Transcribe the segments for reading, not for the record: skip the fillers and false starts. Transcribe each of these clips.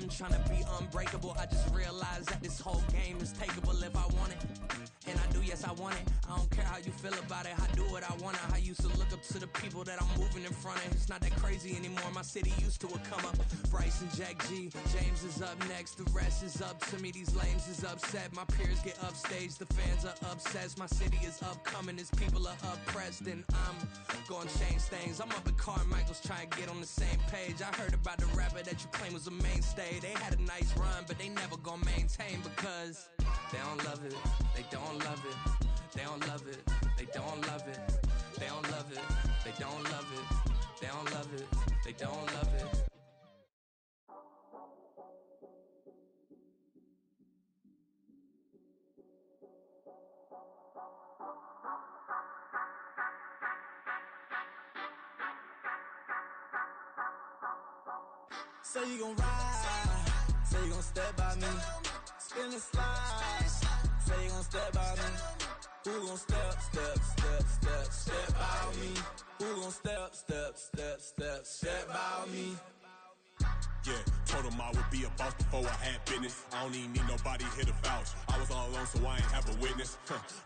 done trying to be unbreakable. I just realized that this whole game is takeable if I want it. And I do, yes, I want it. I don't care how you feel about it. I do what I want. I used to look up to the people that I'm moving in front of. It's not that crazy anymore. My city used to a come up. Bryce and Jack G. James is up next. The rest is up to me. These lames is upset. My peers get upstaged. The fans are obsessed. My city is upcoming. These people are oppressed. And I'm gonna change things. I'm up at Carmichael's trying to get on the same page. I heard about the rapper that you claim was a mainstay. They had a nice run, but they never gonna maintain because they don't love it. They don't love it. They don't love it. They don't love it. They don't love it. They don't love it. They don't love it. They don't love it. Say you gon' ride, say you gon' step by me, spin and slide, say you gon' step by me, who gon' step by me, who gon' step by me. Yeah, told him I would be a boss before I had business. I don't even need nobody here to vouch. I was all alone, so I ain't have a witness.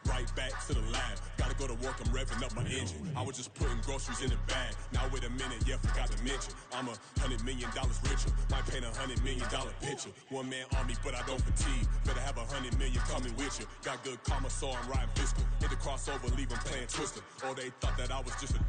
Right back to the lab. Gotta go to work, I'm revving up my engine. I was just putting groceries in the bag. Now wait a minute, yeah, forgot to mention. I'm $100 million richer. Might paint $100 million picture. One man army, but I don't fatigue. Better have 100 million coming with you. Got good karma, so I'm riding fiscal. Hit the crossover, leave them playing Twister. Or they thought that I was just a...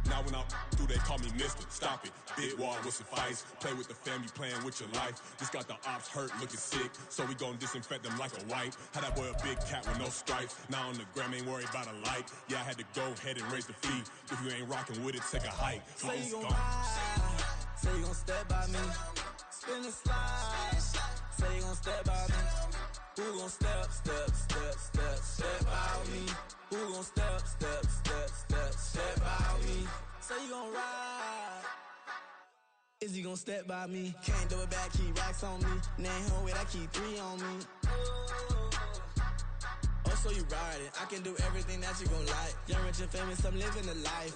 Now when I do, they call me Mister. Stop it. Big wall with suffice. Play with the family, playing with your life. This got the ops hurt, looking sick. So we gon' disinfect them like a wipe. Had that boy a big cat with no stripes. Now on the gram, ain't worried about a light. Yeah, I had to go ahead and raise the fee. If you ain't rocking with it, take a hike. Say you gon' ride, say you gon' step by me, spin and slide, say you gon' step by me, who gon' step by me, who gon' step by me, say you gon' ride, is he gon' step by me, can't do it back, keep racks on me, name home with I keep 3 on me. So you ride it, I can do everything that you gon' like. Young, rich, and famous, I'm living the life.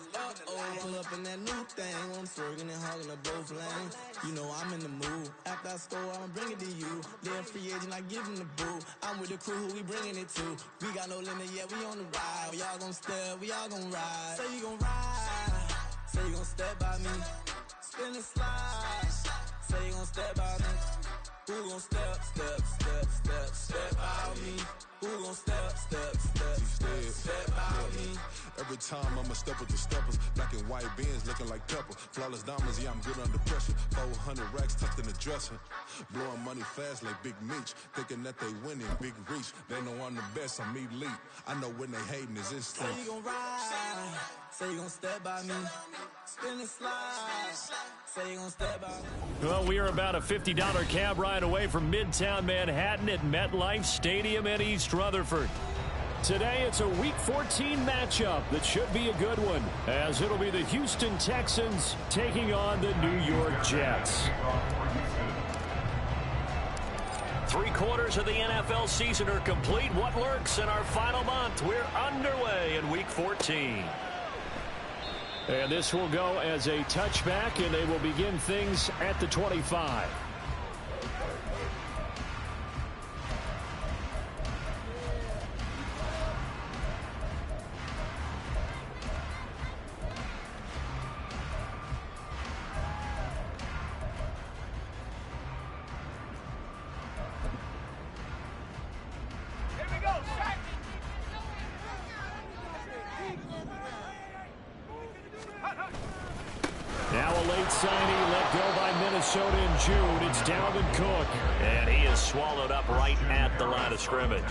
Pull up in that new thing, I'm swerving and hogging the both lanes. You know I'm in the mood. After I score, I'ma bring it to you. They're a free agent, I give them the boo. I'm with the crew, who we bringing it to. We got no limit, yeah, we on the ride. We all gon' step, we all gon' ride. Say you gon' ride, say you gon' step by me. Spin and slide, say you gon' step by me. Who gon' step by me? Who gon' step by me? Every time I'ma step with the steppers. Black and white beans looking like pepper. Flawless diamonds, yeah, I'm good under pressure. 400 racks tucked in the dresser. Blowing money fast like Big Meech. Thinking that they winning, big reach. They know I'm the best, I'm elite. I know when they hating is instant. Say you gon' ride, say you gon' step by me. Spin and slide, say you gon' step by me. Well, we are about a $50 cab ride away from Midtown Manhattan at MetLife Stadium in East Rutherford. Today, it's a Week 14 matchup that should be a good one, as it'll be the Houston Texans taking on the New York Jets. 3/4 of the NFL season are complete. What lurks in our final month? We're underway in Week 14. And this will go as a touchback, and they will begin things at the 25. Now a late signing let go by Minnesota in June. It's Dalvin Cook. And he is swallowed up right at the line of scrimmage.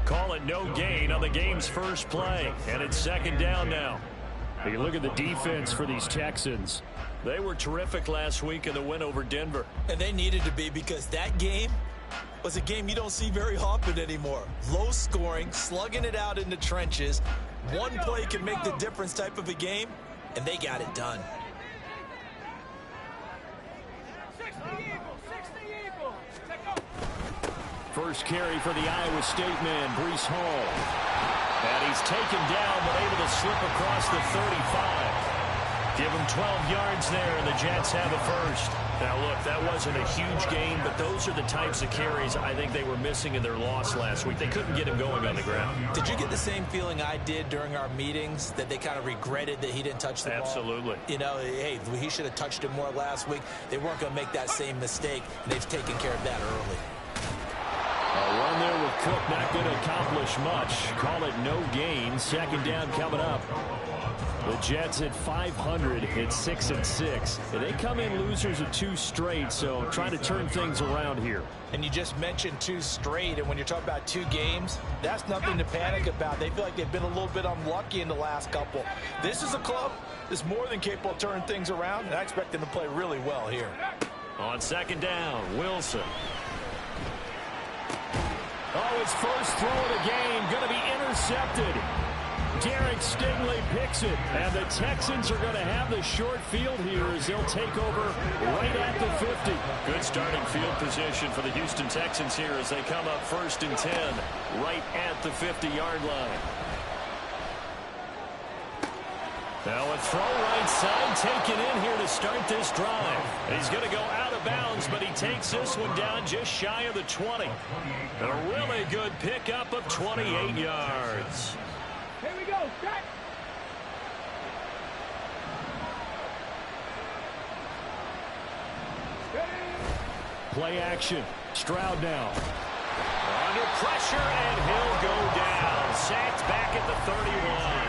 Call it no gain on the game's first play. And it's second down now. You look at the defense for these Texans. They were terrific last week in the win over Denver. And they needed to be, because that game was a game you don't see very often anymore. Low scoring, slugging it out in the trenches. One play can make the difference type of a game, and they got it done. First carry for the Iowa State man, Breece Hall. And he's taken down, but able to slip across the 35. Give him 12 yards there, and the Jets have a first. Now, look, that wasn't a huge gain, but those are the types of carries I think they were missing in their loss last week. They couldn't get him going on the ground. Did you get the same feeling I did during our meetings, that they kind of regretted that he didn't touch the ball? Absolutely. You know, hey, he should have touched it more last week. They weren't going to make that same mistake, and they've taken care of that early. A run there with Cook, not going to accomplish much. Call it no gain. Second down coming up. The Jets at 500 at 6-6. They come in losers of 2 straight, so trying to turn things around here. And you just mentioned 2 straight, and when you're talking about 2 games, that's nothing to panic about. They feel like they've been a little bit unlucky in the last couple. This is a club that's more than capable of turning things around, and I expect them to play really well here. On second down, Wilson. Oh, his first throw of the game going to be intercepted. Derek Stingley picks it, and the Texans are going to have the short field here as they'll take over right at the 50. Good starting field position for the Houston Texans here as they come up 1st and 10 right at the 50-yard line. Now a throw right side taken in here to start this drive. He's going to go out of bounds, but he takes this one down just shy of the 20. A really good pickup of 28 yards. Here we go, set. Play action. Stroud now. Under pressure, and he'll go down. Sacked back at the 31.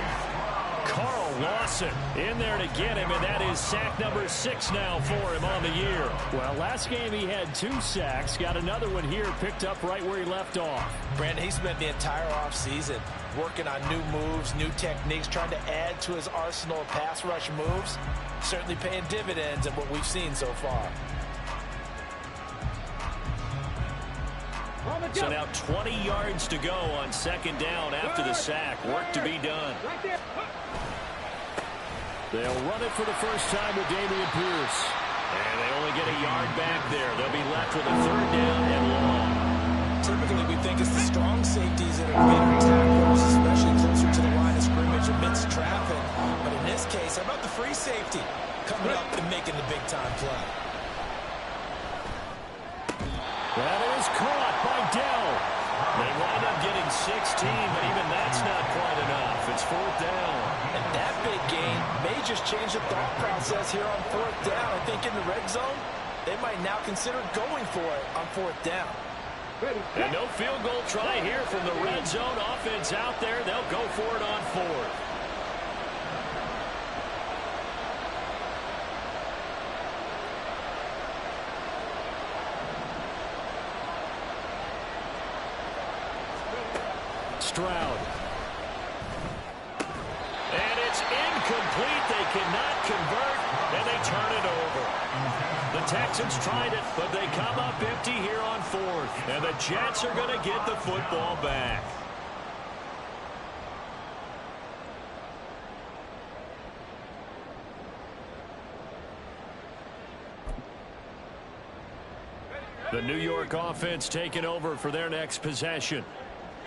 Carl Lawson in there to get him, and that is sack number 6 now for him on the year. Well, last game he had 2 sacks. Got another one here picked up right where he left off. Brandon, he spent the entire offseason working on new moves, new techniques, trying to add to his arsenal of pass rush moves. Certainly paying dividends in what we've seen so far. So now 20 yards to go on second down after the sack. Work to be done. They'll run it for the first time with Dameon Pierce. And they only get a yard back there. They'll be left with a 3rd down and long. Typically, we think it's the strong safeties that are better tackles, especially closer to the line of scrimmage amidst traffic. But in this case, how about the free safety coming up and making the big-time play? That is caught by Dell. They wind up getting 16, but even that's not quite enough. It's 4th down. And that big gain may just change the thought process here on 4th down. I think in the red zone, they might now consider going for it on 4th down. And no field goal try here from the red zone. Offense out there. They'll go for it on 4th. Stroud. And it's incomplete. They cannot convert, and they turn it over. The Texans tried it, but they come up empty here on 4th. And the Jets are going to get the football back. The New York offense taking over for their next possession.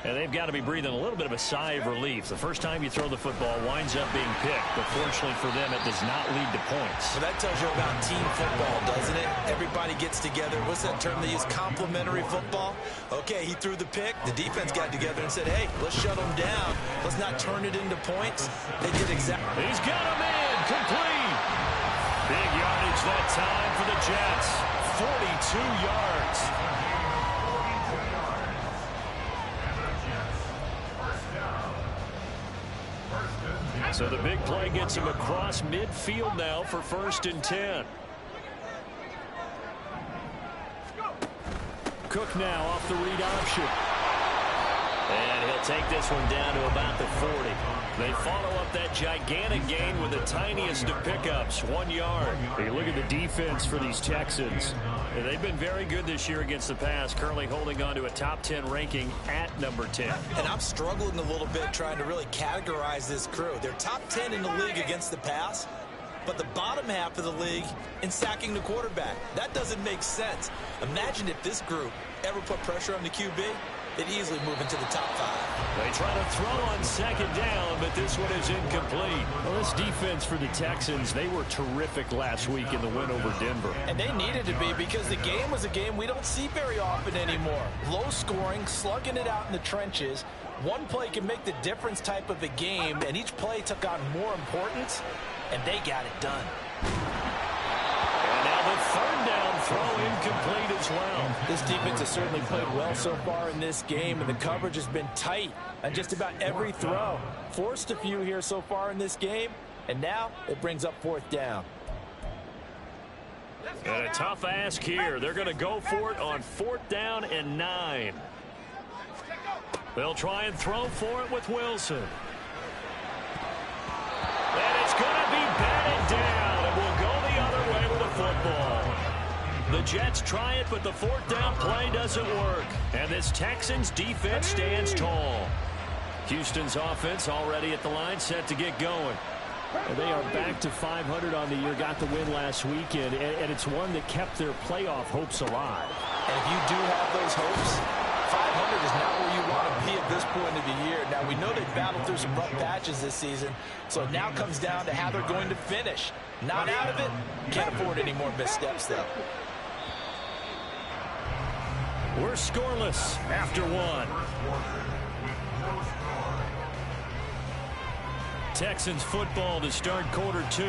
And they've got to be breathing a little bit of a sigh of relief. The first time you throw the football winds up being picked, but fortunately for them, it does not lead to points. So that tells you about team football, doesn't it? Everybody gets together. What's that term they use? Complementary football? Okay, he threw the pick. The defense got together and said, hey, let's shut them down. Let's not turn it into points. They did exactly. He's got him in. Complete. Big yardage that time for the Jets. 42 yards. So the big play gets him across midfield now for 1st and 10. Cook now off the read option. And he'll take this one down to about the 40. They follow up that gigantic gain with the tiniest of pickups, 1 yard. Hey, look at the defense for these Texans. They've been very good this year against the pass, currently holding on to a top 10 ranking at number 10. And I'm struggling a little bit trying to really categorize this crew. They're top 10 in the league against the pass, but the bottom half of the league in sacking the quarterback. That doesn't make sense. Imagine if this group ever put pressure on the QB. they'd easily move into the top 5. They try to throw on second down, but this one is incomplete. Well, this defense for the Texans, they were terrific last week in the win over Denver. And they needed to be, because the game was a game we don't see very often anymore. Low scoring, slugging it out in the trenches. One play can make the difference type of a game, and each play took on more importance, and they got it done. And now the third down throw incomplete as well. This defense has certainly played well so far in this game, and the coverage has been tight on just about every throw. Forced a few here so far in this game, and now it brings up fourth down. And a tough ask here. They're going to go for it on 4th down and 9. They'll try and throw for it with Wilson. And it's going to be batted down, and will go the other way with the football. The Jets try it, but the 4th down play doesn't work. And this Texans defense stands tall. Houston's offense already at the line, set to get going. And they are back to 500 on the year, got the win last weekend, and it's one that kept their playoff hopes alive. And if you do have those hopes, 500 is not where you want to be at this point of the year. Now, we know they've battled through some rough patches this season, so it now comes down to how they're going to finish. Not out of it, can't afford any more missteps, though. We're scoreless after 1. Texans football to start quarter 2,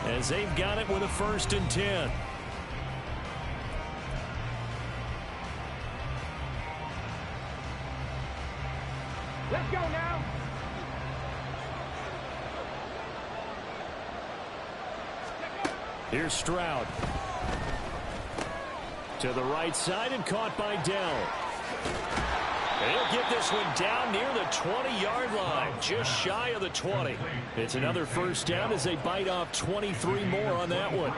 as they've got it with a 1st and 10. Let's go now. Here's Stroud. To the right side and caught by Dell. He'll get this one down near the 20-yard line, just shy of the 20. It's another 1st down as they bite off 23 more on that one.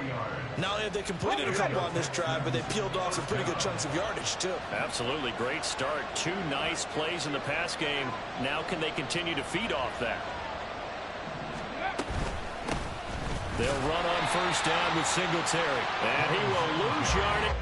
Not only have they completed a couple on this drive, but they peeled off some pretty good chunks of yardage, too. Absolutely great start. 2 nice plays in the pass game. Now can they continue to feed off that? They'll run on 1st down with Singletary. And he will lose yardage.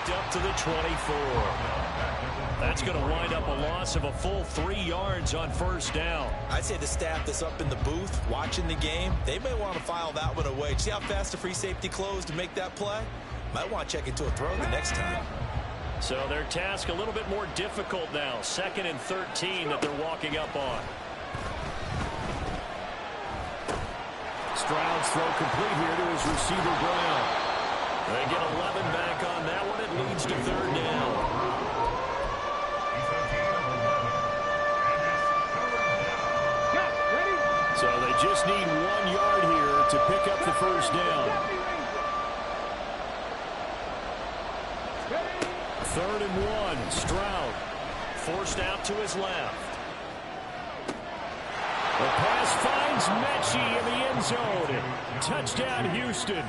Up to the 24. That's going to wind up a loss of a full 3 yards on 1st down. I'd say the staff that's up in the booth watching the game, they may want to file that one away. See how fast the free safety closed to make that play? Might want to check into a throw the next time. So their task a little bit more difficult now. 2nd and 13 that they're walking up on. Stroud's throw complete here to his receiver Brown. They get 11 back on that one. It leads to 3rd down. So they just need 1 yard here to pick up the 1st down. 3rd and 1. Stroud forced out to his left. The pass finds Mechie in the end zone. Touchdown, Houston.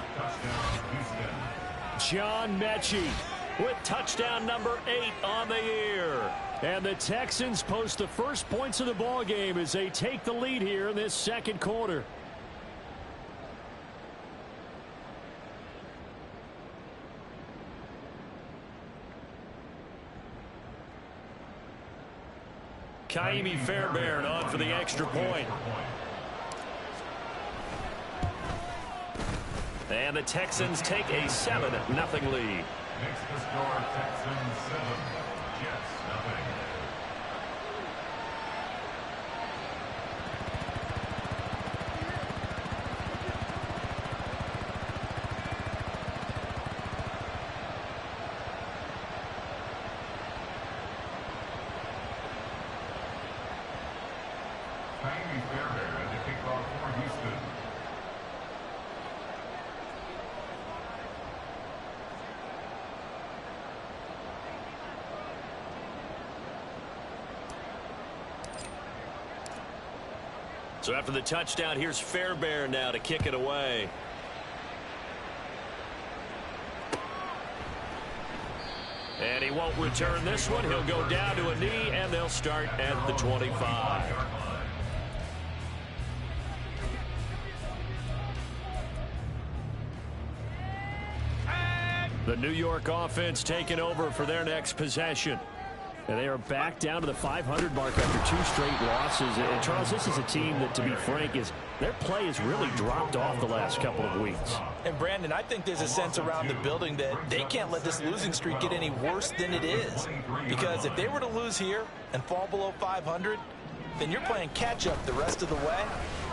John Mechie with touchdown number 8 on the year. And the Texans post the first points of the ball game as they take the lead here in this 2nd quarter. Kaimi Fairbairn on for the extra point. And the Texans take a 7-0 lead. Makes the score Texans 7, Jets nothing. Fairbairn to kick off for Houston. So after the touchdown, here's Fairbairn now to kick it away. And he won't return this one. He'll go down to a knee, and they'll start at the 25. The New York offense taking over for their next possession. And they are back down to the 500 mark after 2 straight losses. And, Charles, this is a team that, to be frank, their play has really dropped off the last couple of weeks. And, Brandon, I think there's a sense around the building that they can't let this losing streak get any worse than it is. Because if they were to lose here and fall below 500, then you're playing catch-up the rest of the way.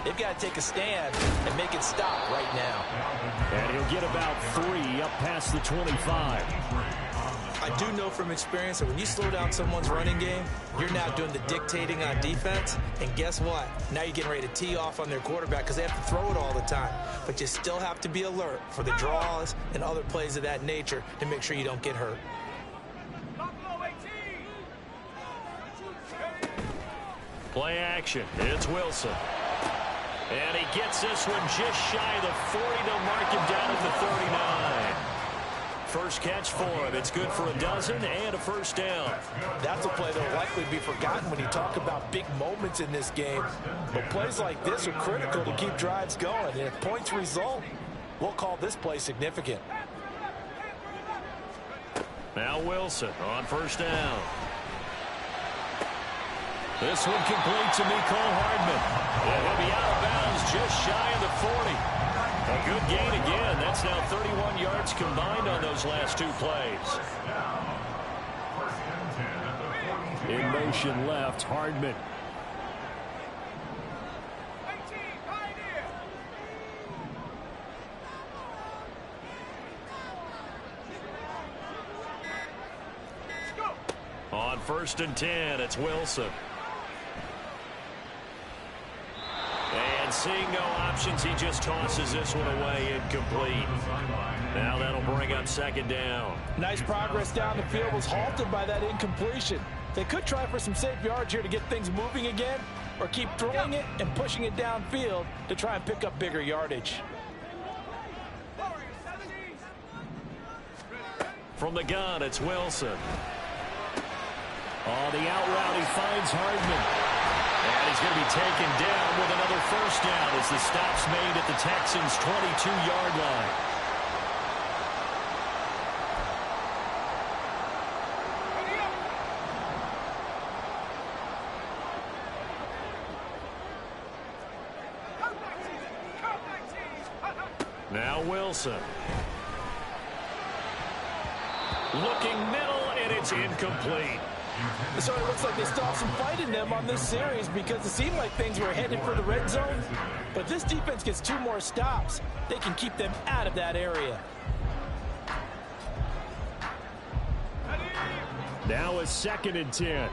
They've got to take a stand and make it stop right now. And he'll get about 3 up past the 25. I do know from experience that when you slow down someone's running game, you're now doing the dictating on defense. And guess what? Now you're getting ready to tee off on their quarterback because they have to throw it all the time. But you still have to be alert for the draws and other plays of that nature to make sure you don't get hurt. Play action. It's Wilson. And he gets this one just shy of the 40. They'll mark him down at the 39. First catch for him. It's good for a dozen and a first down. That's a play that will likely be forgotten when you talk about big moments in this game. But plays like this are critical to keep drives going. And if points result, we'll call this play significant. Now Wilson on first down. This one complete to Nicole Hardman. And he'll be out of bounds just shy of the 40. A good gain again. That's now 31 yards combined on those last 2 plays. In motion left, Hardman. On 1st and 10, it's Wilson. And seeing no options, he just tosses this one away incomplete. Now that'll bring up 2nd down. Nice progress down the field was halted by that incompletion. They could try for some safe yards here to get things moving again, or keep throwing it and pushing it downfield to try and pick up bigger yardage. From the gun, it's Wilson. On the out route, he finds Hardman. And he's going to be taken down with another first down as the stop's made at the Texans' 22-yard line. Now Wilson. Looking middle, and it's incomplete. So it looks like they still have some fight in them on this series because it seemed like things were headed for the red zone. But this defense gets 2 more stops. They can keep them out of that area. Now a 2nd and 10.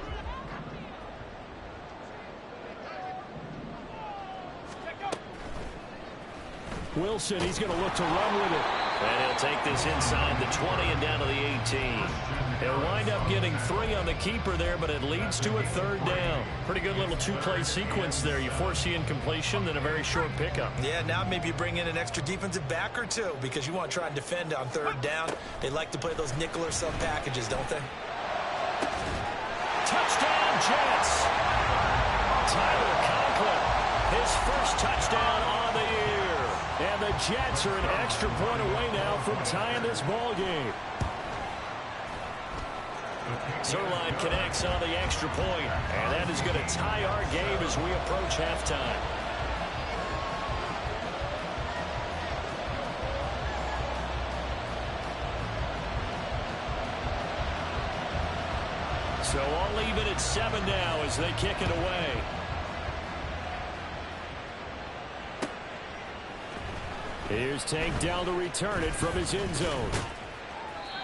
Wilson, he's going to look to run with it. And he'll take this inside the 20 and down to the 18. He'll wind up getting 3 on the keeper there, but it leads to a 3rd down. Pretty good little 2-play sequence there. You force the incompletion, then a very short pickup. Yeah, now maybe you bring in an extra defensive back or 2 because you want to try and defend on 3rd down. They like to play those nickel or sub packages, don't they? Touchdown, Jets. Tyler Conklin, his first touchdown on the year. And the Jets are an extra point away now from tying this ball game. Zerline connects on the extra point, and that is going to tie our game as we approach halftime. So all even at 7 now as they kick it away. Here's Tank down to return it from his end zone.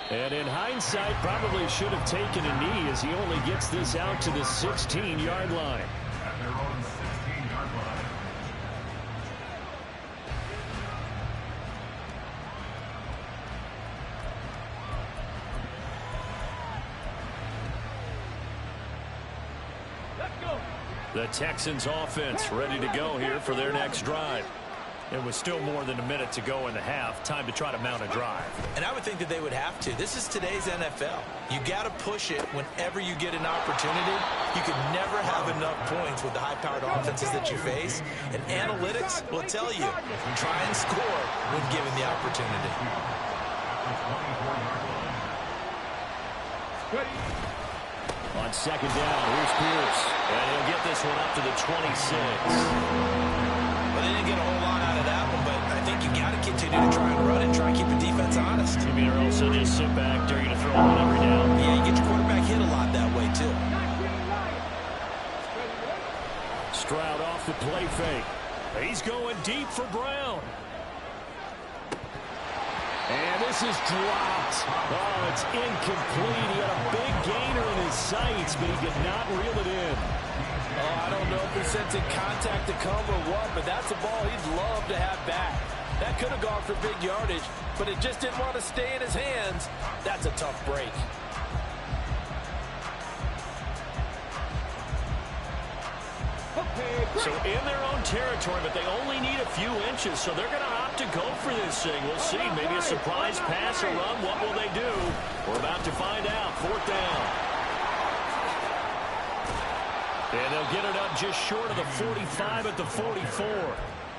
And in hindsight, probably should have taken a knee as he only gets this out to the 16-yard line. At their own 16-yard The Texans offense ready to go here for their next drive. It was still more than a minute to go in the half. Time to try to mount a drive. And I would think that they would have to. This is today's NFL. You got to push it whenever you get an opportunity. You can never have enough points with the high-powered offenses that you face. And analytics will tell you, try and score when given the opportunity. On second down, here's Pierce. And he'll get this one up to the 26. Well, they didn't get a whole lot out of that one, but I think you got to continue to try and run and try and keep the defense honest. You mean, or also just sit back during a throw on every down? Yeah, you get your quarterback hit a lot that way, too. Stroud off the play fake. He's going deep for Brown. And this is dropped. Oh, it's incomplete. He had a big gainer in his sights, but he could not reel it in. Oh, I don't know if he's sensing contact to come or what, but that's a ball he'd love to have back. That could have gone for big yardage, but it just didn't want to stay in his hands. That's a tough break. So in their own territory, but they only need a few inches, so they're going to opt to go for this thing. We'll see. Maybe a surprise pass or run. What will they do? We're about to find out. Fourth down. And they'll get it up just short of the 45 at the 44.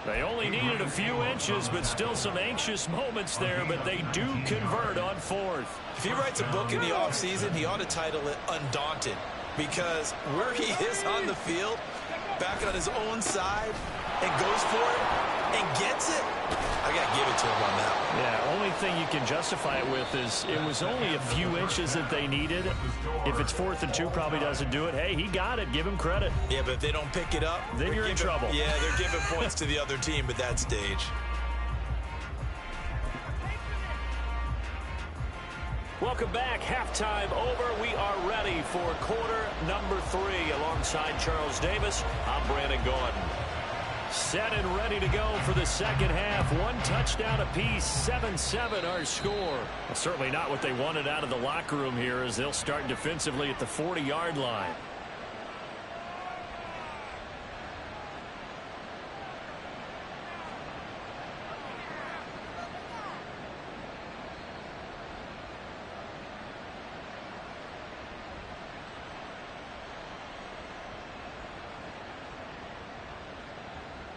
They only needed a few inches, but still some anxious moments there, but they do convert on fourth. If he writes a book in the offseason, he ought to title it Undaunted, because where he is on the field, back on his own side, and goes for it and gets it, I got to give it to him on that one. Yeah, only thing you can justify it with is it was only a few inches that they needed. If it's 4th and 2, probably doesn't do it. Hey, he got it. Give him credit. Yeah, but if they don't pick it up, then you're in trouble. Yeah, they're giving points to the other team at that stage. Welcome back. Halftime over. We are ready for quarter number 3. Alongside Charles Davis, I'm Brandon Gordon. Set and ready to go for the second half. One touchdown apiece, 7-7 our score. Well, certainly not what they wanted out of the locker room here as they'll start defensively at the 40-yard line.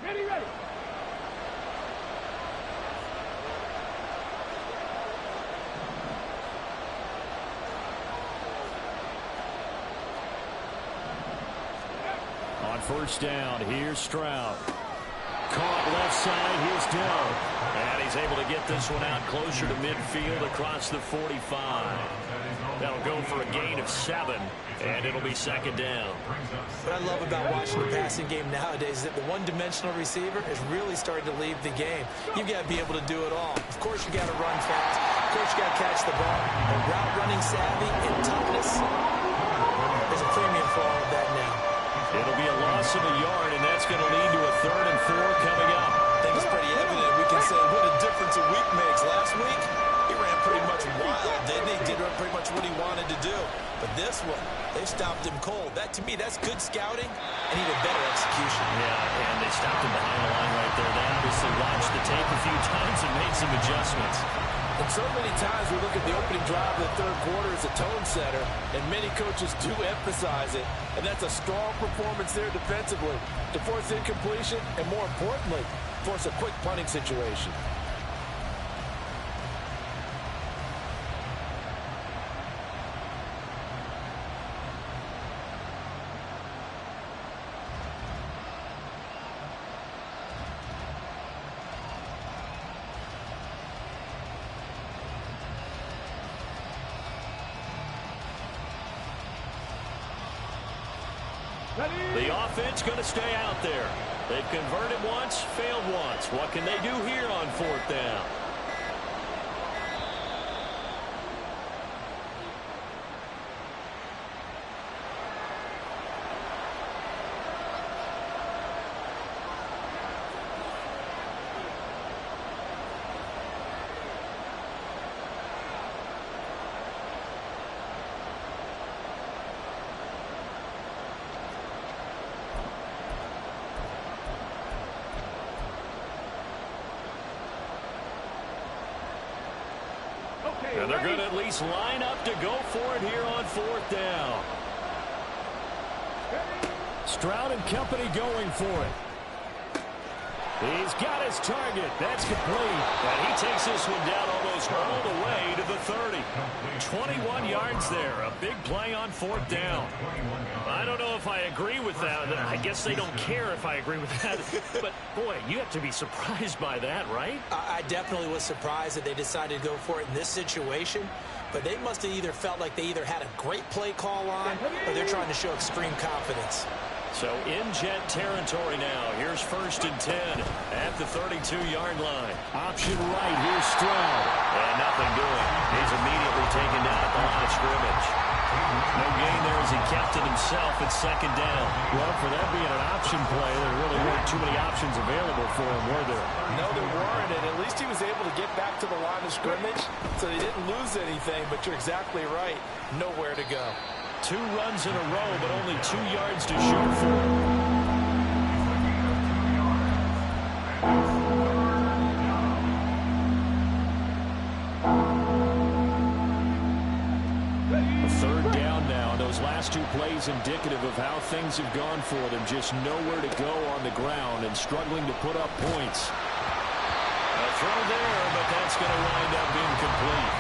Ready. On first down, here's Stroud. Caught left side, here's Dell. And he's able to get this one out closer to midfield across the 45. That'll go for a gain of 7, and it'll be second down. What I love about watching the passing game nowadays is that the one-dimensional receiver is really starting to leave the game. You've got to be able to do it all. Of course, you got to run fast. Of course, you got to catch the ball. And route running savvy and toughness, there's a premium for all of that now. It'll be a loss of a yard, and that's going to lead to a 3rd and 4 coming up. I think it's pretty evident. We can say what a difference a week makes. Last week, he ran pretty much wild, didn't he? Did pretty much what he wanted to do. But this one, they stopped him cold. That, to me, that's good scouting and even better execution. Yeah, and they stopped him behind the line right there. They obviously watched the tape a few times and made some adjustments. And so many times we look at the opening drive of the third quarter as a tone setter, and many coaches do emphasize it, and that's a strong performance there defensively to force incompletion and, more importantly, force a quick punting situation. The offense going to stay out there. They've converted once, failed once. What can they do here on 4th down? And they're going to at least line up to go for it here on 4th down. Stroud and company going for it. He's got his target. That's complete. And he takes this one down almost all the way to the 30. 21 yards there. A big play on 4th down. I don't know if I agree with that. I guess they don't care if I agree with that. But, boy, you have to be surprised by that, right? I definitely was surprised that they decided to go for it in this situation. But they must have either felt like they either had a great play call on or they're trying to show extreme confidence. So in Jet territory now. Here's 1st and 10 at the 32-yard line. Option right. Here's Stroud. And nothing doing. He's immediately taken down at the line of scrimmage. No gain there as he kept it himself at 2nd down. Well, for that being an option play, there really weren't too many options available for him, were there? No, there weren't, and at least he was able to get back to the line of scrimmage, so he didn't lose anything, but you're exactly right. Nowhere to go. 2 runs in a row, but only 2 yards to show for it. Third down now. Those last 2 plays indicative of how things have gone for them. Just nowhere to go on the ground and struggling to put up points. A throw there, but that's going to wind up incomplete.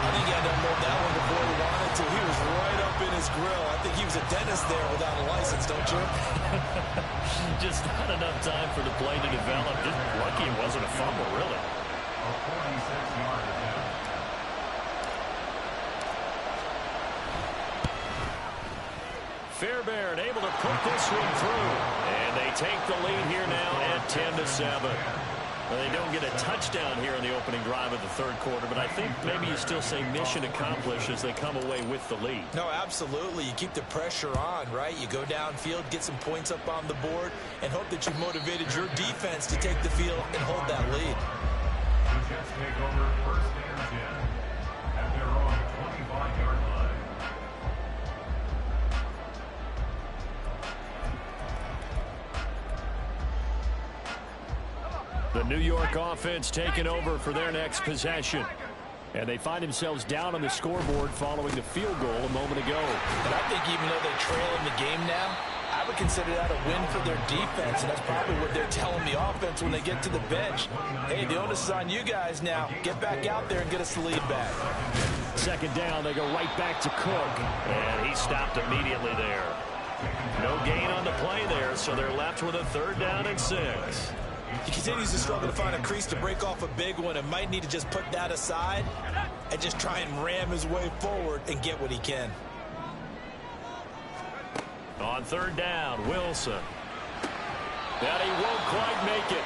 I think he had to unload that one before he wanted to. He was right up in his grill. I think he was a dentist there without a license, don't you? Just not enough time for the play to develop. Just lucky it wasn't a fumble, really. A 46-yard attempt. Fairbairn able to put this one through. And they take the lead here now at 10-7. Well, they don't get a touchdown here in the opening drive of the 3rd quarter, but I think maybe you still say mission accomplished as they come away with the lead. No, absolutely. You keep the pressure on, right? You go downfield, get some points up on the board, and hope that you've motivated your defense to take the field and hold that lead. The Jets take over 1st and 10 at their own 25-yard line. The New York offense taking over for their next possession. And they find themselves down on the scoreboard following the field goal a moment ago. And I think even though they trail in the game now, I would consider that a win for their defense, and that's probably what they're telling the offense when they get to the bench. Hey, the onus is on you guys now. Get back out there and get us the lead back. 2nd down, they go right back to Cook. And he stopped immediately there. No gain on the play there, so they're left with a 3rd down and 6. He continues to struggle to find a crease to break off a big one and might need to just put that aside and just try and ram his way forward and get what he can. On 3rd down, Wilson. But he won't quite make it.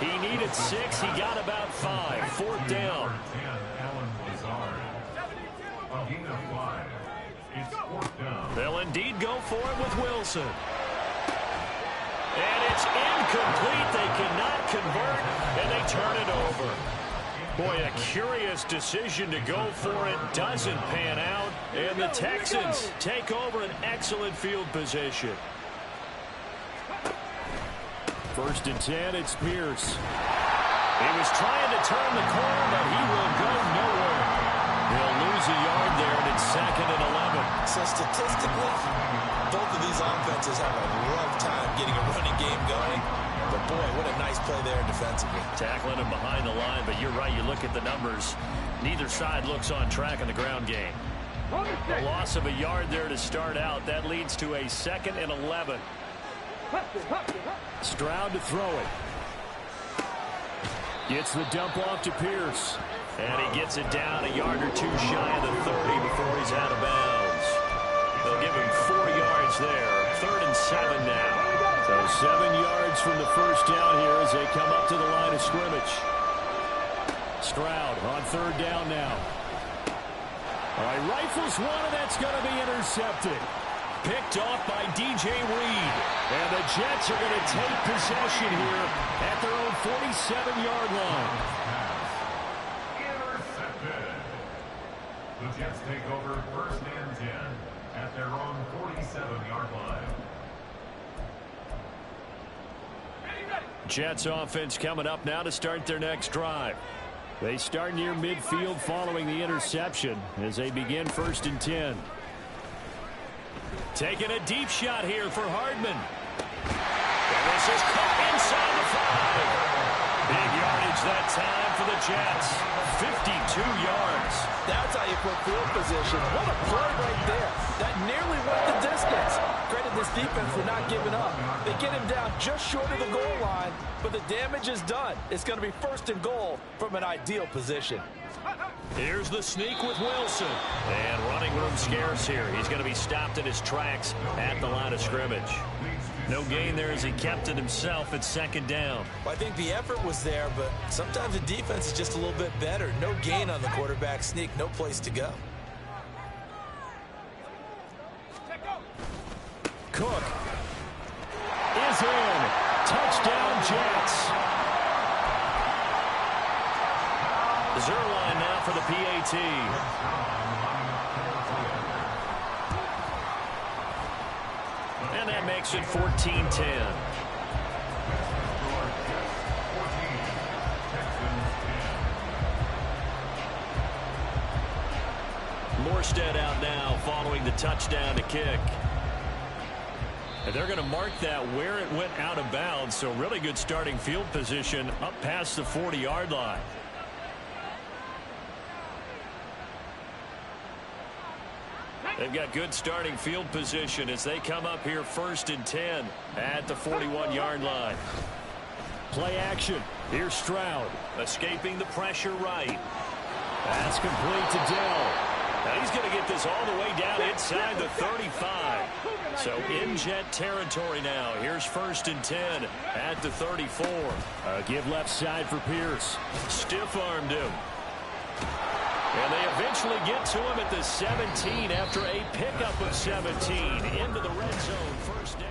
He needed 6. He got about 5. 4th down. They'll indeed go for it with Wilson. And it's incomplete. They cannot convert, and they turn it over. Boy, a curious decision to go for it. Doesn't pan out, and the Texans take over an excellent field position. 1st and 10, it's Pierce. He was trying to turn the corner, but he will go nowhere. He'll lose a yard there, and it's 2nd and 11. So statistically, both of these offenses have a rough time getting a running game going. But, boy, what a nice play there defensively. Tackling him behind the line, but you're right. You look at the numbers. Neither side looks on track in the ground game. A loss of a yard there to start out. That leads to a 2nd and 11. Stroud to throw it. Gets the dump off to Pierce. And he gets it down a yard or 2 shy of the 30 before he's out of bounds. They'll give him 4 yards there. 3rd and 7 now. So 7 yards from the 1st down here as they come up to the line of scrimmage. Stroud on 3rd down now. All right, rifles one, and that's going to be intercepted. Picked off by DJ Reed. And the Jets are going to take possession here at their own 47-yard line. Intercepted. The Jets take over 1st and 10 at their own 47-yard line. Jets offense coming up now to start their next drive. They start near midfield following the interception as they begin 1st and 10. Taking a deep shot here for Hardman. And this is caught inside the 5. Big yardage that time for the Jets. 52 yards. That's how you put field position. What a play right there. That nearly went the distance. Credit this defense for not giving up. They get him down just short of the goal line, but the damage is done. It's going to be 1st and goal from an ideal position. Here's the sneak with Wilson. And running room scarce here. He's going to be stopped in his tracks at the line of scrimmage. No gain there as he kept it himself at 2nd down. Well, I think the effort was there, but sometimes the defense is just a little bit better. No gain on the quarterback sneak, no place to go. Cook is in. Touchdown, Jets. Zerline now for the PAT. And that makes it 14-10. Morstead out now following the touchdown to kick. And they're going to mark that where it went out of bounds. So really good starting field position up past the 40-yard line. They've got good starting field position as they come up here 1st and 10 at the 41-yard line. Play action. Here's Stroud escaping the pressure right. That's complete to Dell. Now he's going to get this all the way down inside the 35. So in Jet territory now. Here's 1st and 10 at the 34. Give left side for Pierce. Stiff-armed him. And they eventually get to him at the 17 after a pickup of 17 into the red zone. 1st down.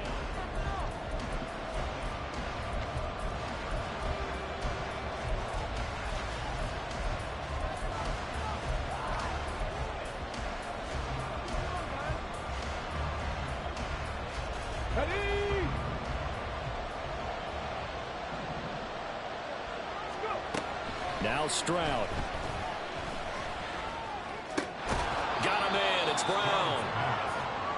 Now Stroud. Got him in. It's Brown.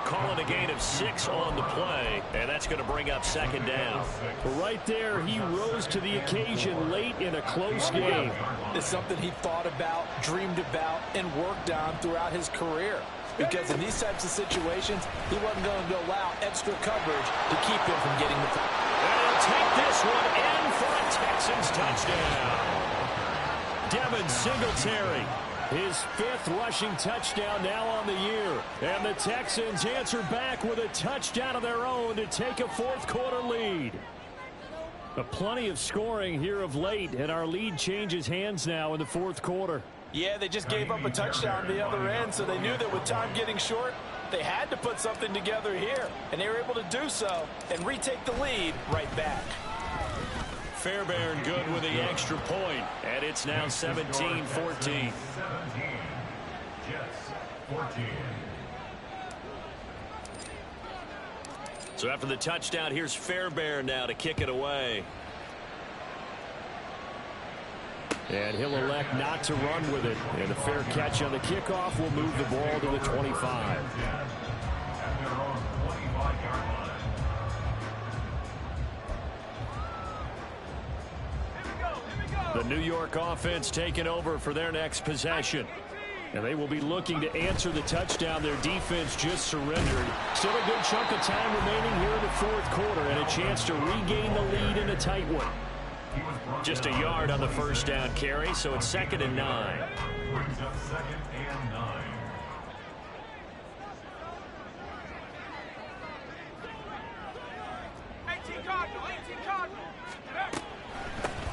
Calling a gain of 6 on the play, and that's going to bring up 2nd down. Right there, he rose to the occasion late in a close game. It's something he thought about, dreamed about, and worked on throughout his career. Because in these types of situations, he wasn't going to allow extra coverage to keep him from getting the ball. And he'll take this one in for a Texans touchdown. Devin Singletary, his 5th rushing touchdown now on the year. And the Texans answer back with a touchdown of their own to take a 4th quarter lead. Plenty of scoring here of late, and our lead changes hands now in the 4th quarter. Yeah, they just gave up a touchdown to the other end, so they knew that with time getting short, they had to put something together here. And they were able to do so and retake the lead right back. Fairbairn good with the extra point, and it's now 17-14. 17. Jets 14. So after the touchdown, here's Fairbairn now to kick it away. And he'll elect not to run with it. And a fair catch on the kickoff will move the ball to the 25. The New York offense taking over for their next possession. And they will be looking to answer the touchdown their defense just surrendered. Still a good chunk of time remaining here in the 4th quarter and a chance to regain the lead in a tight one. Just a yard on the 1st down carry, so it's 2nd and 9. Brings up 2nd and 9.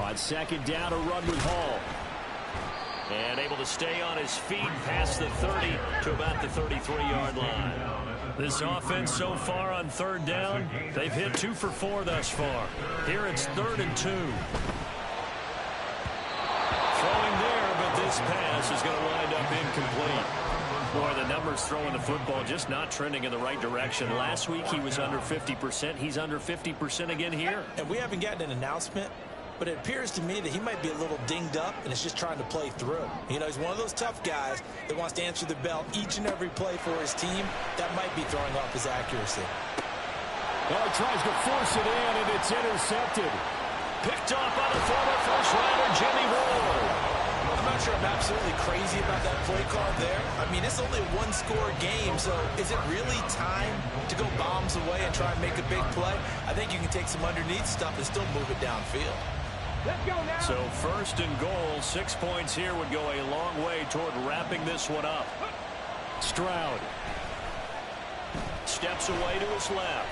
On 2nd down, a run with Hall. And able to stay on his feet past the 30 to about the 33-yard line. This offense so far on 3rd down, they've hit 2 for 4 thus far. Here it's 3rd and 2. Throwing there, but this pass is going to wind up incomplete. Boy, the numbers throwing the football just not trending in the right direction. Last week he was under 50%. He's under 50% again here. And we haven't gotten an announcement, but it appears to me that he might be a little dinged up and is just trying to play through. You know, he's one of those tough guys that wants to answer the bell each and every play for his team. That might be throwing off his accuracy. Well, he tries to force it in, and it's intercepted. Picked off by the former first-rounder, Jimmy Ward. I'm not sure I'm absolutely crazy about that play call there. I mean, it's only a one-score game, so is it really time to go bombs away and try and make a big play? I think you can take some underneath stuff and still move it downfield. Let's go now. So first and goal, 6 points here would go a long way toward wrapping this one up. Stroud steps away to his left.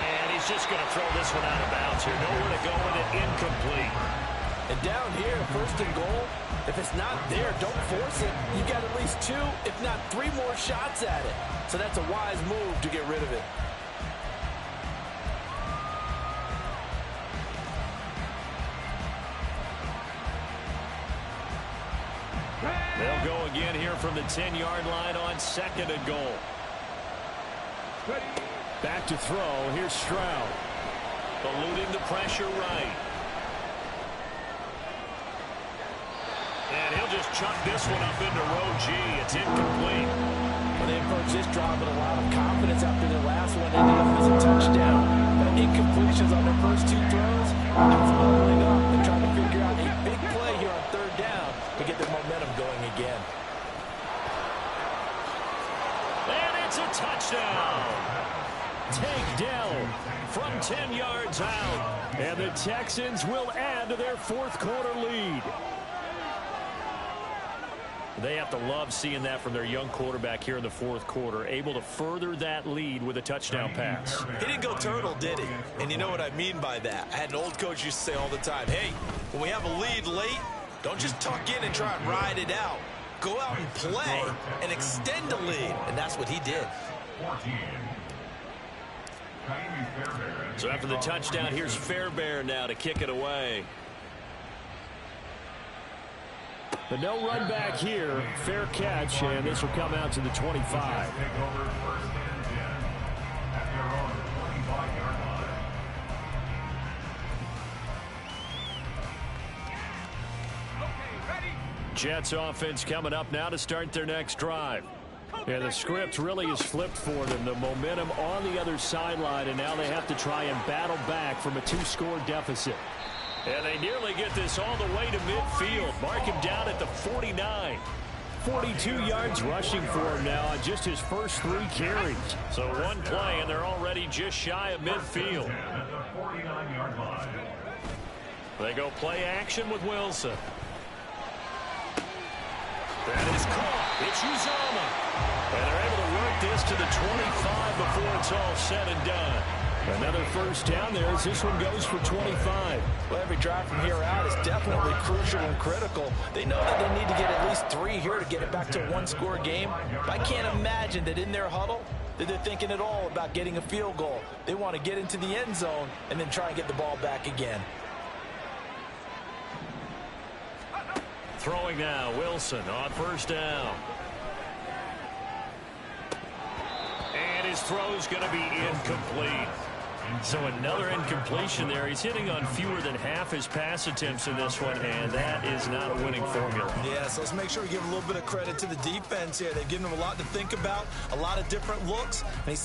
And he's just going to throw this one out of bounds here. Nowhere to go with it, incomplete. And down here, first and goal, if it's not there, don't force it. You've got at least 2, if not 3 more shots at it. So that's a wise move to get rid of it. They'll go again here from the 10-yard line on second and goal. Back to throw. Here's Stroud. Eluding the pressure right. And he'll just chuck this one up into row G. It's incomplete. When they approach this drive with a lot of confidence after their last one ended up as a touchdown. But incompletions on their first 2 throws, that's leveling up and trying to figure out a big play here on third down to get their momentum going again. And it's a touchdown. Takedown from 10 yards out. And the Texans will add to their fourth quarter lead. They have to love seeing that from their young quarterback here in the fourth quarter, able to further that lead with a touchdown pass. He didn't go turtle, did he? And you know what I mean by that. I had an old coach used to say all the time, hey, when we have a lead late, don't just tuck in and try and ride it out. Go out and play and extend the lead. And that's what he did. So after the touchdown, here's Fairbairn now to kick it away. But no run back here. Fair catch, and this will come out to the 25. Jets offense coming up now to start their next drive. And the script really is flipped for them. The momentum on the other sideline, and now they have to try and battle back from a 2-score deficit. And they nearly get this all the way to midfield. Mark him down at the 49. 42 yards rushing for him now on just his first 3 carries. So one play, and they're already just shy of midfield. They go play action with Wilson. That is caught. It's Uzama. And they're able to work this to the 25 before it's all said and done. Another first down there as this one goes for 25. Well, every drive from here out is definitely crucial and critical. They know that they need to get at least 3 here to get it back to a 1-score game. But I can't imagine that in their huddle that they're thinking at all about getting a field goal. They want to get into the end zone and then try and get the ball back again. Throwing now, Wilson on first down. And his throw's going to be incomplete. So another incompletion there. He's hitting on fewer than half his pass attempts in this one, and that is not a winning formula. Yeah, so let's make sure we give a little bit of credit to the defense here. They've given them a lot to think about, a lot of different looks. And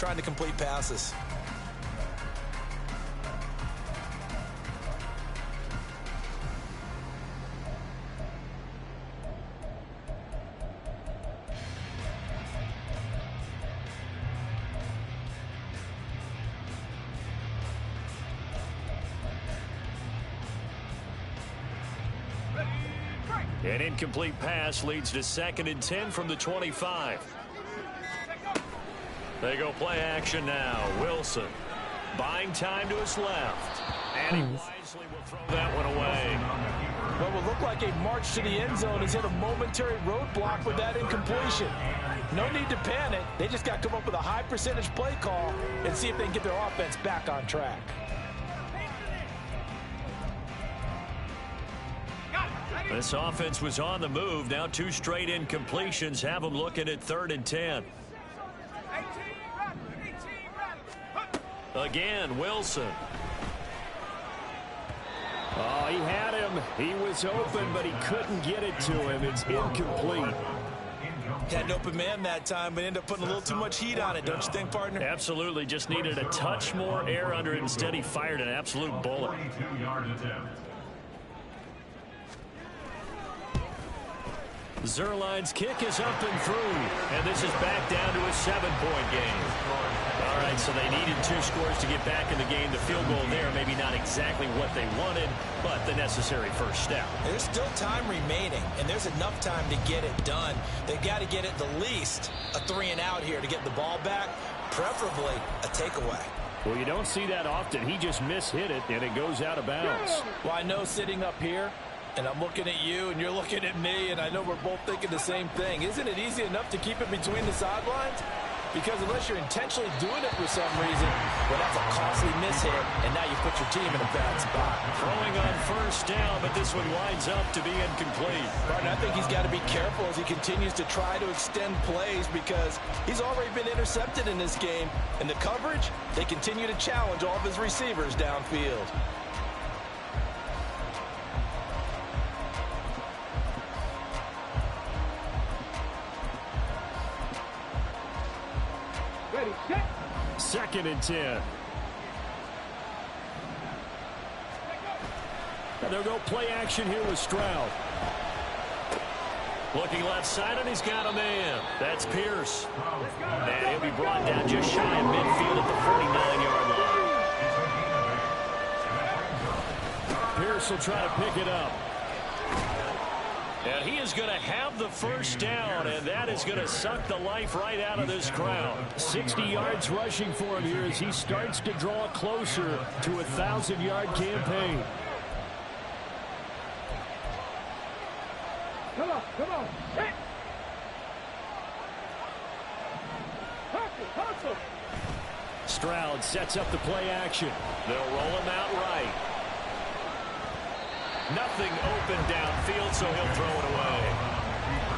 trying to complete passes. An incomplete pass leads to 2nd and 10 from the 25. They go play action now. Wilson buying time to his left. And he wisely will throw that one away. What will look like a march to the end zone has hit a momentary roadblock with that incompletion. No need to panic. They just got to come up with a high percentage play call and see if they can get their offense back on track. This offense was on the move. Now 2 straight incompletions have them looking at 3rd and 10. Again, Wilson. Oh, he had him. He was open, but he couldn't get it to him. It's incomplete. Had an open man that time, but ended up putting a little too much heat on it, don't you think, partner? Absolutely. Just needed a touch more air under it. Instead, he fired an absolute bullet. 42-yard attempt. Zerline's kick is up and through, and this is back down to a 7-point game. All right, so they needed 2 scores to get back in the game. The field goal there, maybe not exactly what they wanted, but the necessary first step. There's still time remaining, and there's enough time to get it done. They've got to get at the least a 3-and-out here to get the ball back, preferably a takeaway. Well, you don't see that often. He just mishit it, and it goes out of bounds. Well, I know sitting up here, and I'm looking at you, and you're looking at me, and I know we're both thinking the same thing. Isn't it easy enough to keep it between the sidelines? Because unless you're intentionally doing it for some reason, well, that's a costly mishit, and now you put your team in a bad spot. Throwing on first down, but this one winds up to be incomplete. Partner, I think he's got to be careful as he continues to try to extend plays because he's already been intercepted in this game. And the coverage, they continue to challenge all of his receivers downfield. Second and 10. And they'll go play action here with Stroud. Looking left side, and he's got a man. That's Pierce. And he'll be brought down just shy of midfield at the 49-yard line. Pierce will try to pick it up. And he is going to have the first down, and that is going to suck the life right out of this crowd. 60 yards rushing for him here as he starts to draw closer to a 1,000-yard campaign. Come on, come on. Hit. Hustle. Stroud sets up the play action. They'll roll him out right. Nothing open downfield, so he'll throw it away.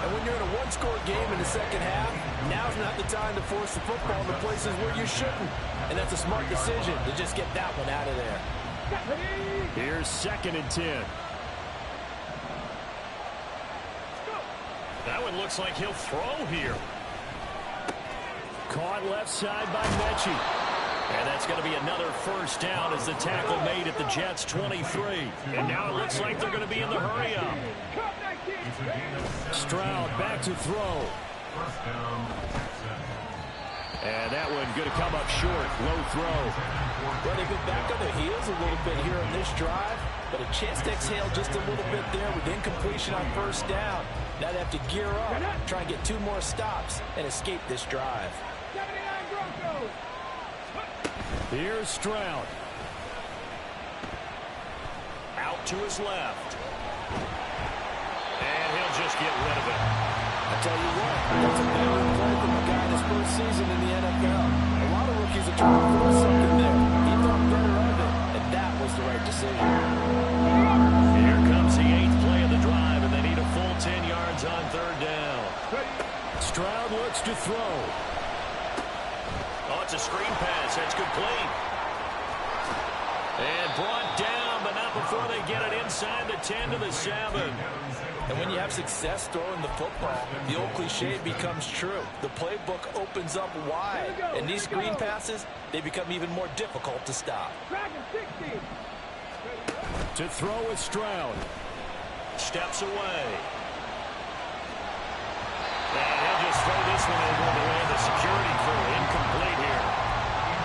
And when you're in a one-score game in the second half, now's not the time to force the football into places where you shouldn't. And that's a smart decision to just get that one out of there. Here's 2nd and 10. That one looks like he'll throw here. Caught left side by Mechie. And that's going to be another first down as the tackle made at the Jets' 23. And now it looks like they're going to be in the hurry-up. Stroud back to throw. And that one going to come up short. Low throw. Well, they've been back on their heels a little bit here on this drive, but a chance to exhale just a little bit there with incompletion on first down. Now they have to gear up, try and get 2 more stops, and escape this drive. Here's Stroud. Out to his left. And he'll just get rid of it. I tell you what, that's a valid play from a guy in his first season in the NFL. A lot of rookies are trying to force something there. He thought better of it, and that was the right decision. Here comes the 8th play of the drive, and they need a full 10 yards on 3rd down. Stroud looks to throw. Oh, it's a screen pass. That's complete. And brought down, but not before they get it inside the 10 to the 7. And when you have success throwing the football, the old cliche becomes true. The playbook opens up wide, and these screen passes, they become even more difficult to stop. To throw with Stroud. Steps away. And he'll just throw this one over the way of the security crew. Incomplete here.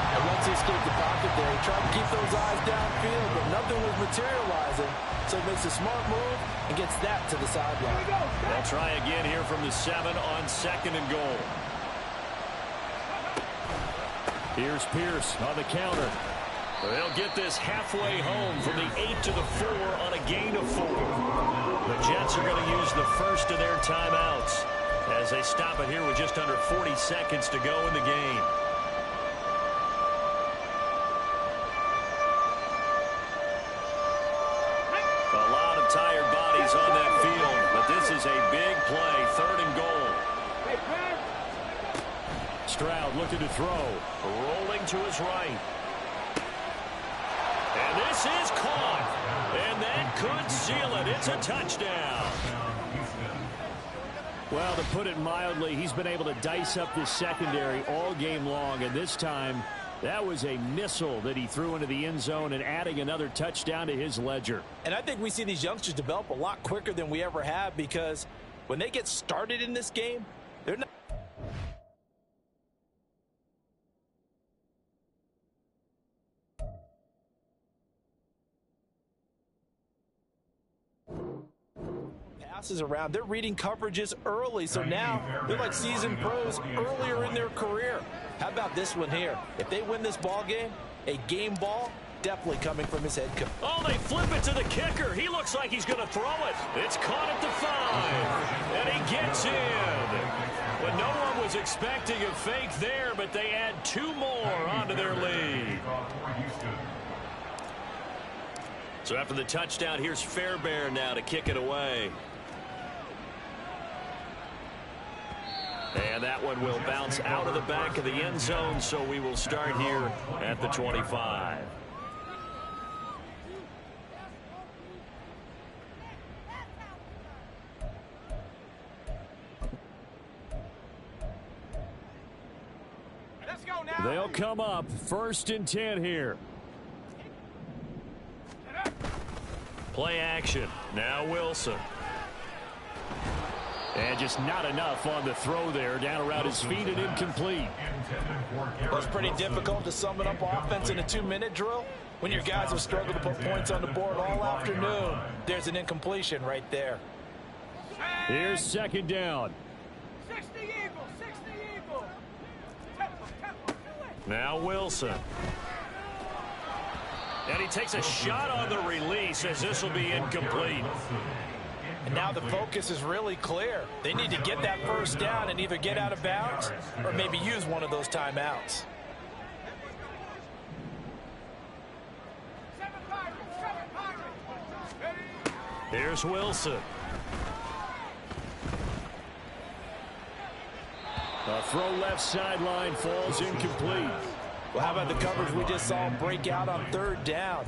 And once he escaped the pocket there, he tried to keep those eyes downfield, but nothing was materializing. So he makes a smart move and gets that to the sideline. They'll try again here from the 7 on 2nd and goal. Here's Pierce on the counter. They'll get this halfway home from the 8 to the 4 on a gain of 4. The Jets are going to use the first of their timeouts as they stop it here with just under 40 seconds to go in the game. A lot of tired bodies on that field, but this is a big play, 3rd and goal. Stroud looking to throw. Rolling to his right. And this is caught. And that could seal it. It's a touchdown. Well, to put it mildly, he's been able to dice up this secondary all game long. And this time, that was a missile that he threw into the end zone and adding another touchdown to his ledger. And I think we see these youngsters develop a lot quicker than we ever have, because when they get started in this game, they're not. Passes around, they're reading coverages early, so now they're like seasoned pros earlier in their career. How about this one here? If they win this ball game, a game ball definitely coming from his head coach. Oh, they flip it to the kicker. He looks like he's going to throw it. It's caught at the 5, and he gets in. But no one was expecting a fake there, but they add 2 more onto their lead. So after the touchdown, here's Fairbairn now to kick it away. And that one will bounce out of the back of the end zone, so we will start here at the 25. Let's go now. They'll come up 1st and 10 here. Play action. Now Wilson. And just not enough on the throw there. Down around his feet and incomplete. It was pretty difficult to sum it up offense in a 2-minute drill. When your guys have struggled to put points on the board all afternoon, there's an incompletion right there. Here's 2nd down. 60 Eagle, 60 Eagle. Now Wilson. And he takes a shot on the release as this will be incomplete. And now the focus is really clear. They need to get that 1st down and either get out of bounds or maybe use one of those timeouts. Here's Wilson. A throw left sideline falls incomplete. Well, how about the coverage we just saw break out on 3rd down?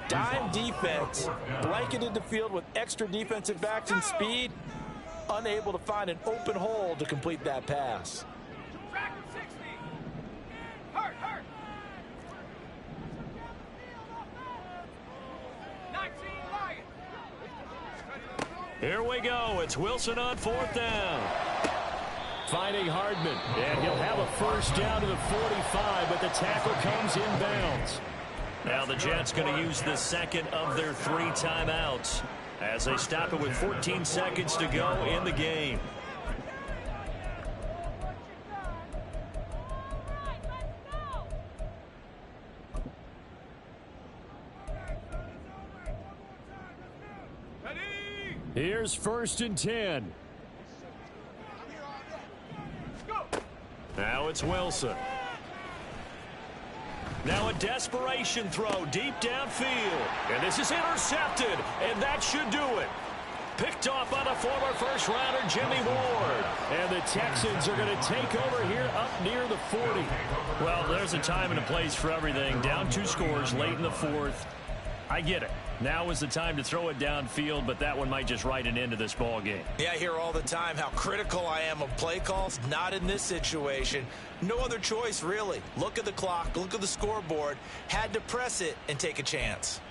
Dime defense, blanketed the field with extra defensive backs and speed, unable to find an open hole to complete that pass. Here we go. It's Wilson on 4th down. Finding Hardman, and he'll have a 1st down to the 45, but the tackle comes inbounds. Now the Jets going to use the 2nd of their 3 timeouts as they stop it with 14 seconds to go in the game. Here's 1st and 10. Now it's Wilson. Now a desperation throw deep downfield. And this is intercepted, and that should do it. Picked off by the former first-rounder Jimmy Ward. And the Texans are going to take over here up near the 40. Well, there's a time and a place for everything. Down 2 scores late in the 4th. I get it. Now is the time to throw it downfield, but that one might just write an end to this ball game. Yeah, I hear all the time how critical I am of play calls. Not in this situation. No other choice, really. Look at the clock, look at the scoreboard. Had to press it and take a chance.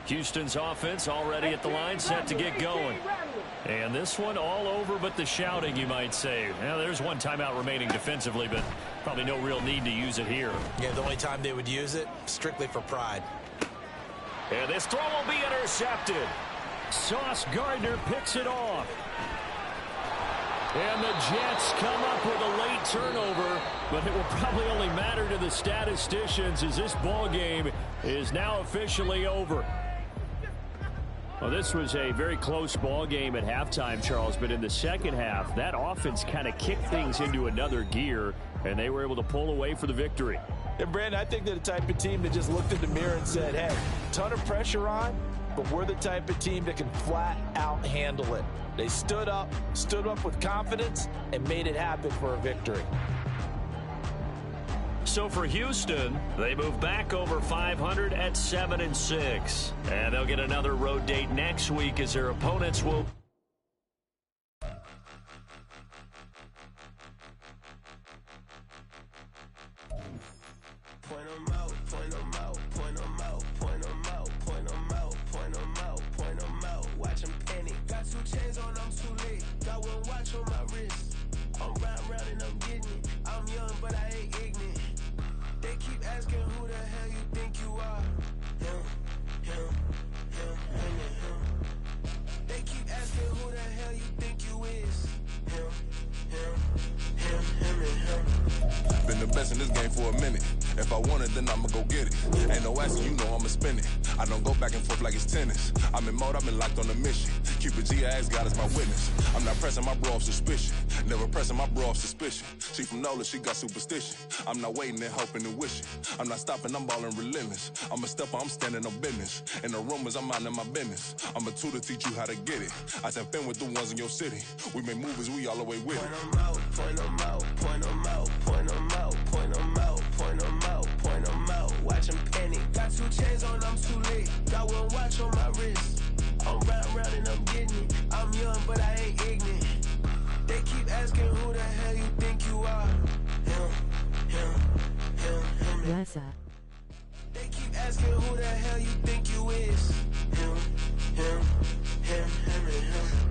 Houston's offense already at the line, set to get going. And this one all over but the shouting, you might say. Now, there's one timeout remaining defensively, but probably no real need to use it here. Yeah, the only time they would use it, strictly for pride. And this throw will be intercepted. Sauce Gardner picks it off. And the Jets come up with a late turnover, but it will probably only matter to the statisticians as this ball game is now officially over. Well, this was a very close ball game at halftime, Charles, but in the second half, that offense kind of kicked things into another gear, and they were able to pull away for the victory. And, Brandon, I think they're the type of team that just looked in the mirror and said, hey, ton of pressure on, but we're the type of team that can flat out handle it. They stood up with confidence, and made it happen for a victory. So for Houston, they move back over 500 at 7-6. And they'll get another road date next week as their opponents will... Point 'em out, point 'em out, point 'em out, point 'em out, point 'em out, point 'em out, point 'em out. Watch 'em panic. Got 2 chains on, I'm too late. Got 1 watch on my wrist. I'm round and I'm getting it. I'm young, but I ain't ignorant. They keep asking who the hell you think you are. Him. They keep asking who the hell you think you is. Him. Been the best in this game for a minute. If I want it, then I'ma go get it. Ain't no asking, you know I'ma spin it. I don't go back and forth like it's tennis. I'm in mode, I've been locked on a mission. Cupid G, I ask God as my witness. I'm not pressing my bro off suspicion. Never pressing my bro off suspicion. She from NOLA, she got superstition. I'm not waiting and hoping and wishing. I'm not stopping, I'm balling relentless. I'm a stepper, I'm standing on business. In the rumors, I'm minding my business. I'm a tutor, teach you how to get it. I said, fin with the ones in your city. We make movies, we all the way with it. Point 'em out, point 'em out, point 'em out, point 'em out, point 'em out, point 'em out, point 'em out. Watch 'em panic. Got 2 chains on, I'm too late. Got 1 watch on my wrist. I'm round and I'm getting it. I'm young, but I ain't ignorant. They keep asking who the hell you think you are. Him. Yes, sir. They keep asking who the hell you think you is. Him.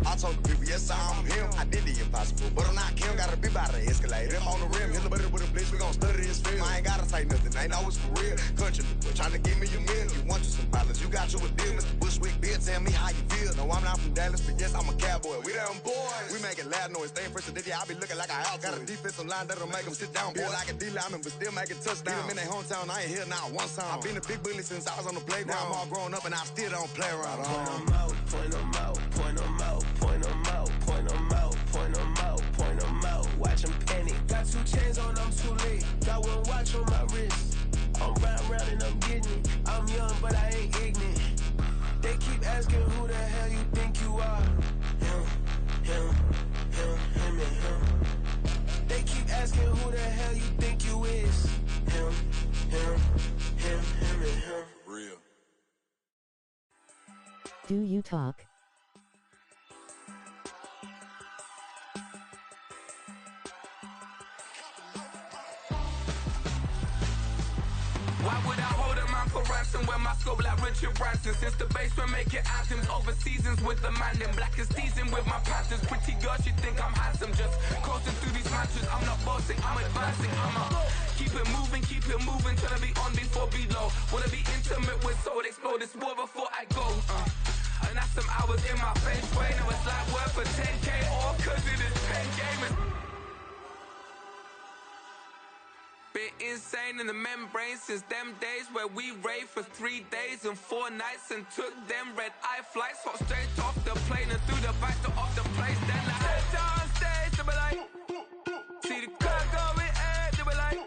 I told the people, yes, I'm him. I did the impossible, but I'm not Kim. Gotta be by the escalator. I'm on the rim, hit the butter with a blitz. We gon' study this film. I ain't gotta say nothing, ain't know it's for real. Country people trying to give me a meal. You want you some violence, you got you a deal. Mr. Bushwick, Bill, tell me how you feel. No, I'm not from Dallas, but yes, I'm a cowboy. We them boys. We making loud noise, staying fresh to this. I be looking like a house. Got a defensive line that'll make them sit down. Feel like a D-lineman, but still making touchdowns. Beat them in their hometown, I ain't here now one song. I've been a big bully since I was on the playground. I'm all grown up and I still don't play around. Point 'em out, point 'em out, point 'em out, point 'em out, point 'em out, point 'em out, point 'em out. Watch 'em panic. Got 2 chains on, I'm too late. Got 1 watch on my wrist. I'm round and I'm getting it. I'm young, but I ain't ignorant. They keep asking who the hell you think you are. Him. They keep asking who the hell you think you is. Him. Real. Do you talk? Why would I hold a man for ransom when my scope like Richard Branson? Since the basement making anthems over seasons with the man, then black is seasoned with my patterns. Pretty girls, you think I'm handsome, just coasting through these matches. I'm not bossing, I'm advancing. Keep it moving, trying to be on before below. Wanna be intimate with soul, explode this war before I go. And that's some hours in my face, way. Now it's like work for 10K, all cause it is pen game. Been insane in the membrane since them days where we raved for 3 days and 4 nights and took them red-eye flights, hot straight off the plane and through the back door of the place. Then I stepped on stage, they were like, see the car going ahead, they were like,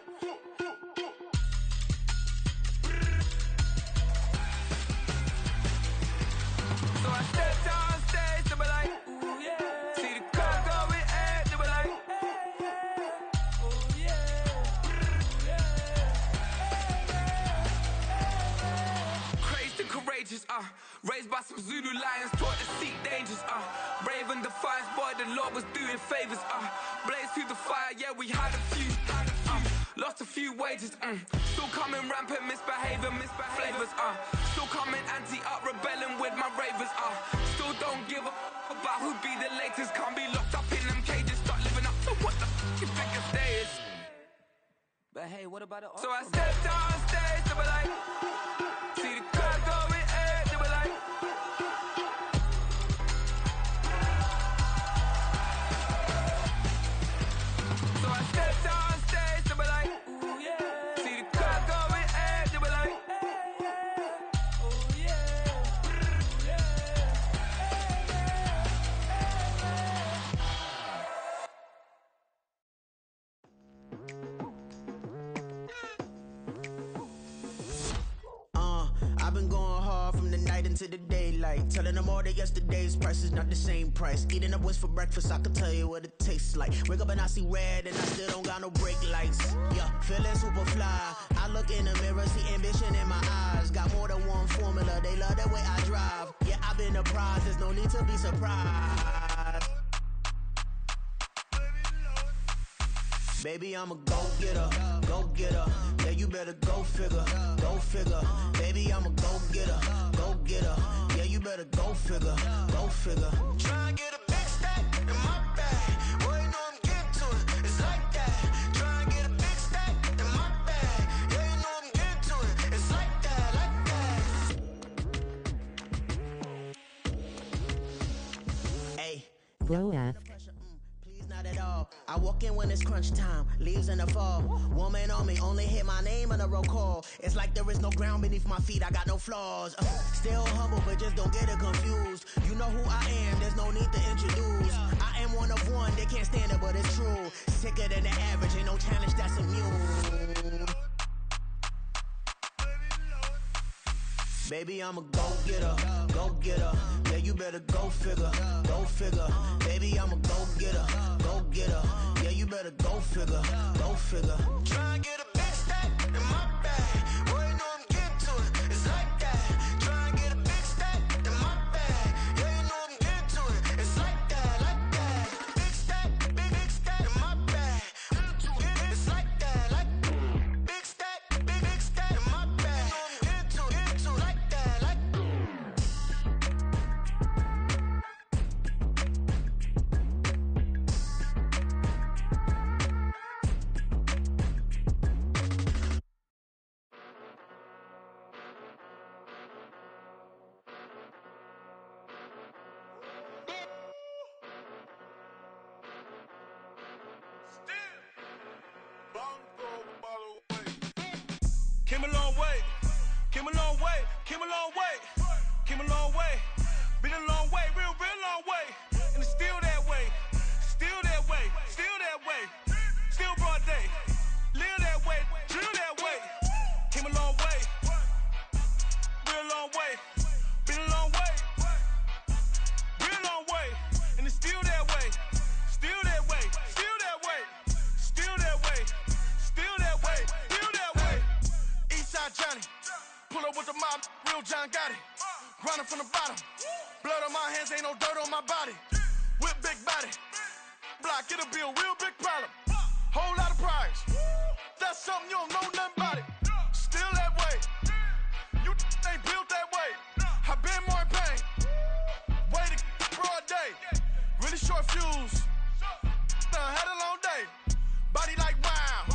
so I stepped on stage, they were like, ooh yeah, see the car going ahead, they were like, oh yeah. lions taught to seek dangers, brave and defiance, boy, the Lord was doing favors, blaze through the fire, yeah, we had a few, lost a few wages, still coming rampant, misbehavior, flavors, still coming anti-up, rebelling with my ravers, still don't give a about who be the latest, can't be locked up in them cages, start living up to what the f*** you think your day is. But hey, what about it? So I stepped on stage, they were like, see the crowd going, they were like, so I stepped on stage, they were like, ooh yeah, see the crowd going, they were like, oh yeah, I've been going hard from the night into the daylight, telling them all that yesterday's price is not the same price. Eating up what's for breakfast, I can tell you what it tastes like. Wake up and I see red and I still don't got no brake lights. Yeah, feeling super fly. I look in the mirror, see ambition in my eyes. Got more than one formula, they love the way I drive. Yeah, I've been a prize, there's no need to be surprised. Baby, I'm a go-getter, go-getter. Yeah, you better go figure, go figure. Baby, I'm a go-getter, go-getter. Yeah, you better go figure, go figure. Try and get a big stack in my bag. Boy, you know I'm getting to it, it's like that. Try and get a big stack in my bag. Yeah, you know I'm getting to it, it's like that, like that. Hey, Glow F. not at all. I walk in when it's crunch time, leaves in the fall. Woman on me, only hit my name on a roll call. It's like there is no ground beneath my feet, I got no flaws. Still humble, but just don't get it confused. You know who I am, there's no need to introduce. I am one of one, they can't stand it, but it's true. Sicker than the average, ain't no challenge that's immune. Baby, I'm a go-getter, go-getter. Yeah, you better go figure, go figure. Baby, I'm a go-getter, go-getter. Yeah, you better go figure, go figure. Try and get a big stack in my bag. Boy, you know I'm getting to it, it's like that. Try and get a big stack in my bag. Yeah, you know I'm getting to it, it's like that, like that. Big stack in my bag. It's like that, like big stack in my bag. You know I'm getting to it, like that, like. Came a long way, came a long way, came a long way, came a long way, been a long way, real long way, and it's still that way, still that way, still that way, still broad day, live that way, drill that way, came a long way, real long way, been a long way, real long way, and it's still that way, still that way, still that way, still that way, still that way, still that way. Eastside Johnny, pull up with the mob, real John got it. Grinding from the bottom, blood on my hands, ain't no dirt on my body. Whip big body, block, it'll be a real big problem. Whole lot of prize, that's something you don't know nothing about it. Still that way, you ain't built that way. I been more in pain, way to broad day. Really short fuse, done had a long day. Body like wow,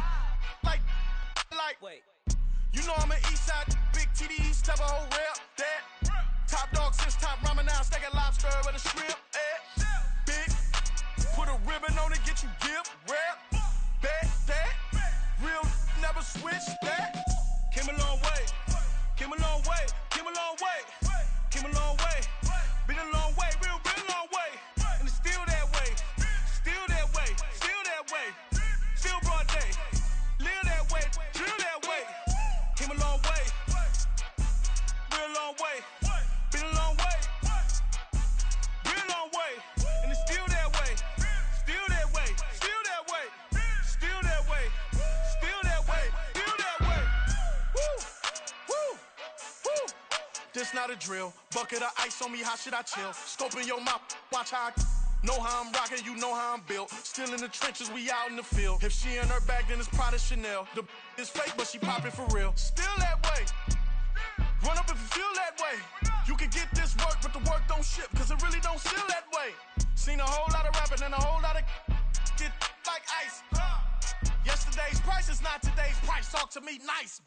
like, wait. You know I'm an east side, big TDs, type of whole rep, that. Top dog since top ramen now, stacking lobster with a shrimp, big, put a ribbon on it, get you gift, rep, bet, that. Real never switch, that. Came a long way, came a long way, came a long way, came a long way. Been a long way, real long way. And it's still that way, still that way, still that way. Still broad day, live that way, drill that way. Came a long way, real long way, been a long way, real long way, and it's still that way, still that way, still that way, still that way, still that way, still that way. Woo, woo, woo. This not a drill. Bucket of ice on me, how should I chill? Scope in your mouth, watch how I know how I'm rocking, you know how I'm built. Still in the trenches, we out in the field. If she in her bag, then it's Prada Chanel. The is fake, but she poppin' for real. Still that way. Run up if you feel that way. You can get this work, but the work don't ship, cause it really don't feel that way. Seen a whole lot of rapping and a whole lot of get like ice. Yesterday's price is not today's price. Talk to me nice.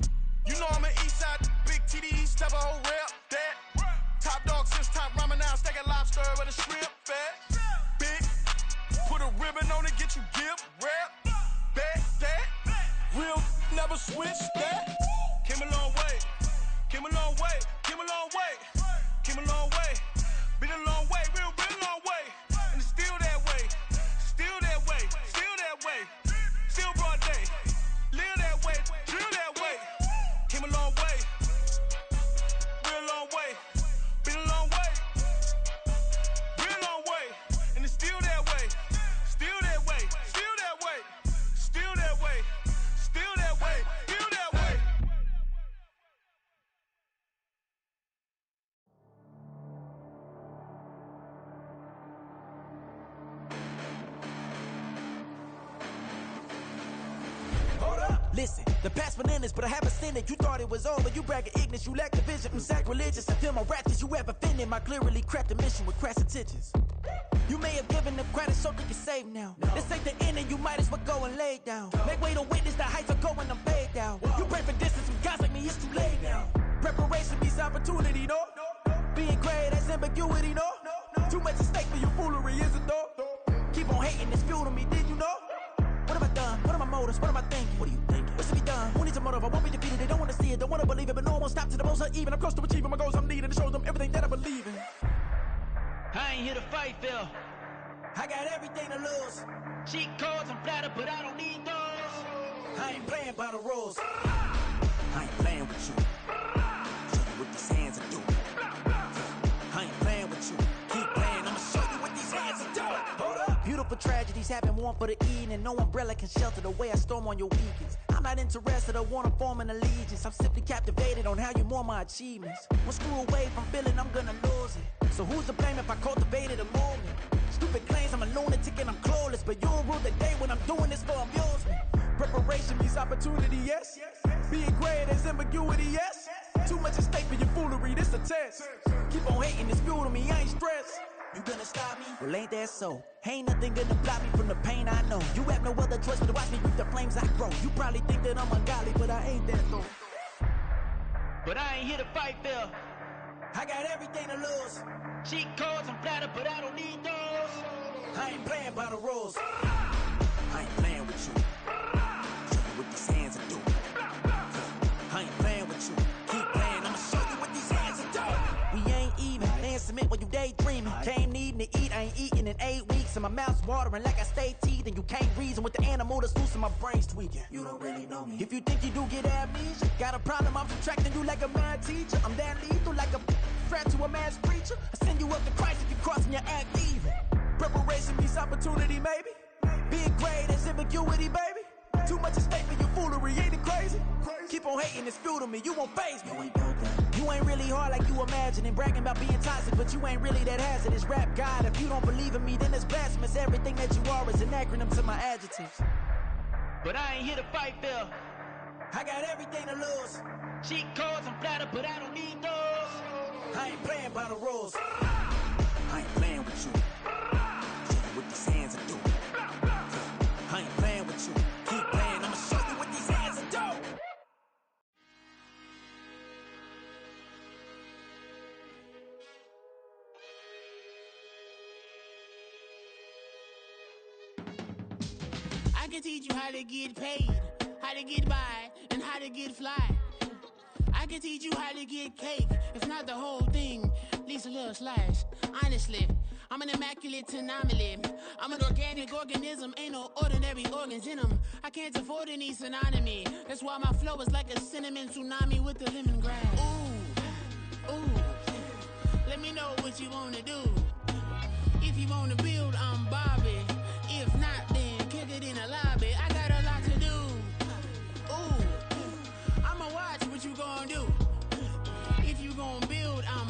You know I'm an east side, big TDE, step a whole rep, that. Top dog since top ramen now, steak a lobster with a shrimp, fat. Big, put a ribbon on it, get you give, rep, bet, that. Real, never switch, that. Came a long way, came a long way, came a long way, came a long way. Been a long way, real long way. And it's still that way, still that way, still that way. Still broad day, live that way, drill that way. Came a long way, real long way. Been a long way, real long way. And it's still that way, still that way, still that way, still that way, still that way, still that way. Listen, the past bananas, but I haven't seen it. You thought it was over, you bragging ignorance, you lack the vision. I'm sacrilegious, I feel my ratchets, you ever offended my clearly crafted mission with crass intentions. You may have given them credit so they can save now. This ain't the end and you might as well go and lay down. Make way to witness the heights of going, I'm paid down. You pray for distance with guys like me, it's too late now. Preparation means opportunity, no? Being great, that's ambiguity, no? Too much at stake for your foolery, is it though? Keep on hating, it's fuel to me, did you know? What have I done? What are my motives? What am I thinking? What are you thinking? What's to be done? Who needs a motive? I won't be defeated. They don't want to see it, don't want to believe it, but no one won't stop to the most even. I'm close to achieving my goals. I'm needing to show them everything that I believe in. I ain't here to fight, Phil. I got everything to lose. Cheat codes, I'm flattered, but I don't need those. I ain't playing by the rules. I ain't playing with you. Show you what these hands are doing. I ain't playing with you. Keep playing, I'ma show you what these hands are doing. Hold up. Beautiful tragedies happen, one for the evening. No umbrella can shelter the way I storm on your weekends. I'm not interested, I wanna form an allegiance. I'm simply captivated on how you mourn my achievements. One screw away from feeling I'm gonna lose it. So who's to blame if I cultivated a movement? Stupid claims I'm a lunatic and I'm clueless, but you'll rule the day when I'm doing this for amusement. Preparation means opportunity, yes. Being great, there's ambiguity, yes. Too much at stake for your foolery, this a test. Keep on hating, it's fuel to me, I ain't stressed. You gonna stop me? Well, ain't that so? Ain't nothing gonna block me from the pain I know. You have no other choice but to watch me reap the flames I grow. You probably think that I'm ungodly, but I ain't that though. But I ain't here to fight, Phil. I got everything to lose. Cheat codes, I'm flattered, but I don't need those. I ain't playing by the rules. I ain't playing with you. Show you what these hands are doing. I ain't playing with you. Keep playing, I'ma show you what these hands are doing. We ain't even. Laying cement when you daydreaming. Came needing to eat, I ain't eating in 8 weeks. And my mouth's watering like I stay teething. You can't reason with the animal that's loose and my brain's tweaking. You don't really know me. If you think you do get amnesia, got a problem, I'm subtracting you like a mad teacher. I'm that lethal like a threat to a mass preacher. I send you up to Christ if you crossing your act evil. Preparation means opportunity, maybe. Being great is ambiguity, baby. Too much at stake for your foolery, ain't it crazy? Keep on hating, it's fuel to me, you won't faze me. You ain't really hard like you imagine and bragging about being toxic, but you ain't really that hazardous. Rap God, if you don't believe in me, then it's blasphemous. Everything that you are is an acronym to my adjectives. But I ain't here to fight, Phil. I got everything to lose. Cheat codes, I'm flattered, but I don't need those. I ain't playing by the rules. I ain't playing with you. Show you what these hands are doing. I ain't playing with you. Keep playing, I'ma show you what these hands are doing. I can teach you how to get paid, how to get by, and how to get fly. I can teach you how to get cake, if not the whole thing, at least a little slice. Honestly, I'm an immaculate anomaly. I'm an organic organism, ain't no ordinary organs in them. I can't afford any synonymy. That's why my flow is like a cinnamon tsunami with the lemongrass. Ooh, ooh, let me know what you wanna do. If you wanna build, I'm Bobby. If not, then kick it in the lobby. I got a lot to do. Ooh, I'ma watch what you gon' do. If you gon' build, I'm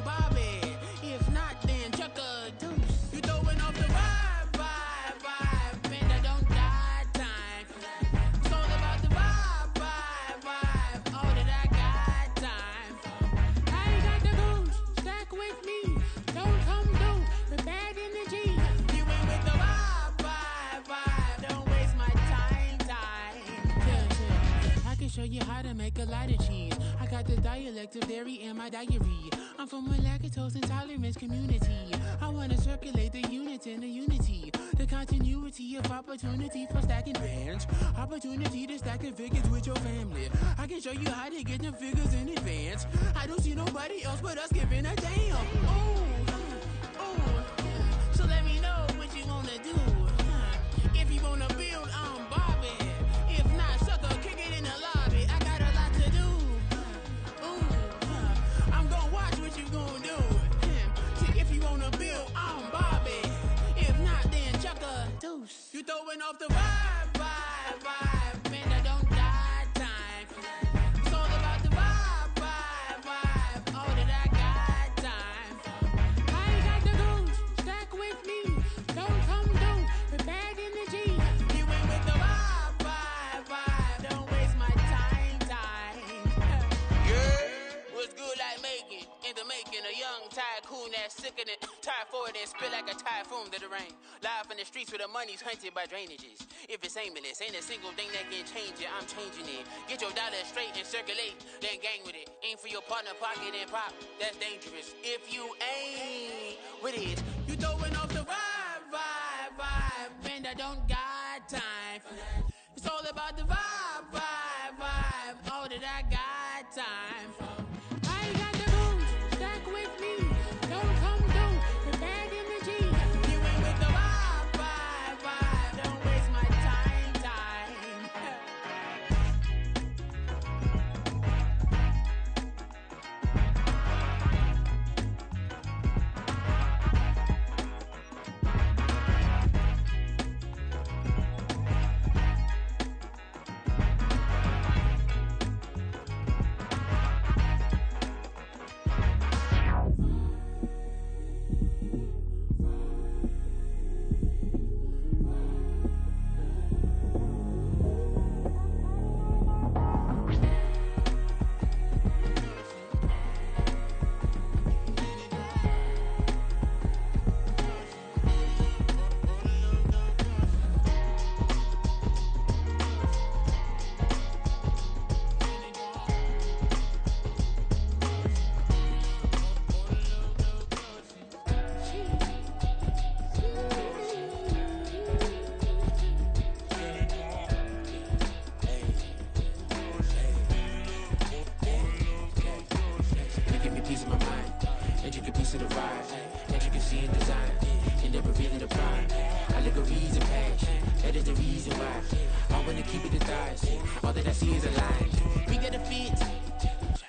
like a lot of cheese. I got the dialect of dairy in my diary. I'm from a lactose intolerance community. I wanna circulate the units and the unity, the continuity of opportunity for stacking bands, opportunity to stack the figures with your family. I can show you how to get the figures in advance. I don't see nobody else but us giving a damn. So let me know what you wanna do. If you wanna build, I'm Bobby. If not, sucker, kick it in the lobby. I got a lot to do. I'm gonna watch what you gonna do. See, if you wanna build, I'm Bobby. If not, then chuck a deuce. You throwing off the vibe. Man, I don't die time. It's all about the vibe. All that I got time. I ain't got the goose. Stack with me. Don't come through. We're back in the G. You ain't with the vibe. Don't waste my time. Yeah. What's good like making? In the making, a young tycoon that's sickening. Tire forward and spill like a typhoon to the rain. Live in the streets where the money's hunted by drainages. If it's aimless, ain't a single thing that can change it. I'm changing it. Get your dollar straight and circulate, then gang with it. Aim for your partner, pocket and pop. That's dangerous. If you ain't with it, you throwing off the vibe. Man, I don't got time for that. It's all about the vibe. All that I got time for. I ain't got the booze. Stack with me. Don't come through. We're back in the G. You ain't with the vibe. Don't waste my time.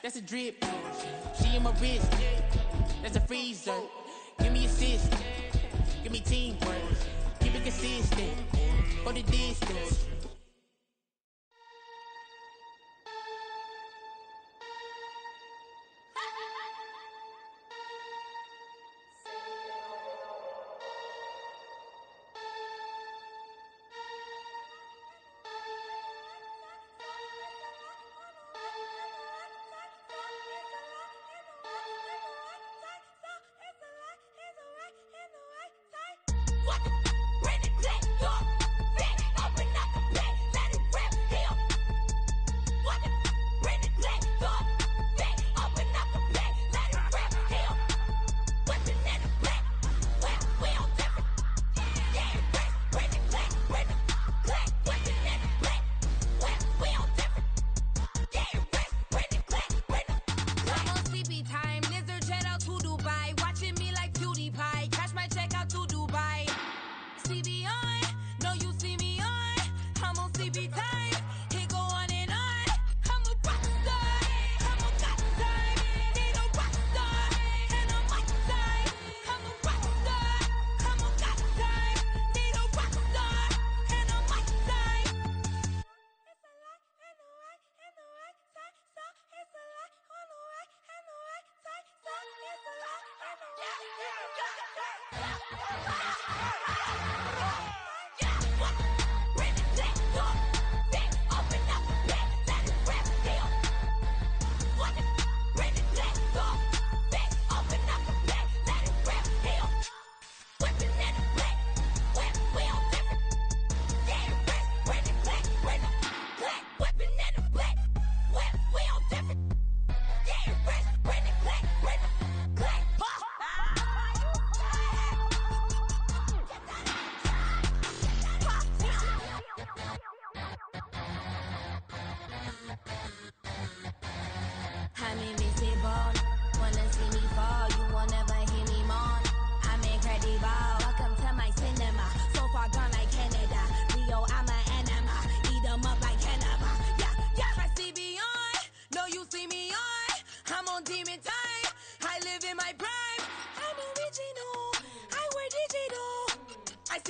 That's a drip. She in my wrist. That's a freezer. Give me assist. Give me teamwork. Keep it consistent. For the distance.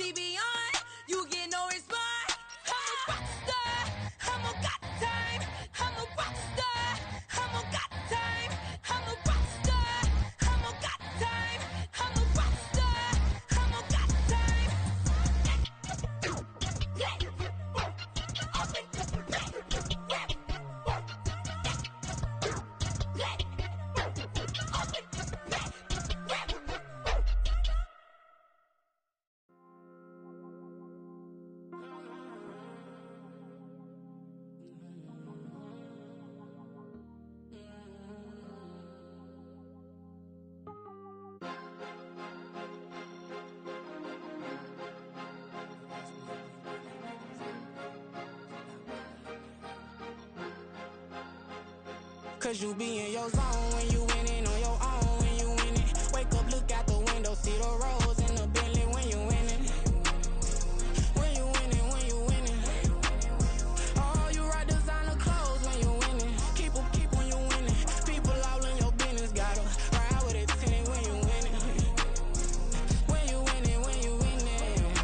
TV on, you get no response. I'm a rock star, I'm a got time. I'm a rock star, I'm a got time. I'm a rock star, I'm a got time. I'm a rock star, I'm a got time. Cause you be in your zone when you winning on your own when you winning. Wake up, look out the window, see the rose in the Bentley when you winning. When you winning, when you winning. Oh, you rock designer clothes when you winning. Keep when you winning. People all in your business, gotta ride with it tinted when you winning. When you winning, when you winning.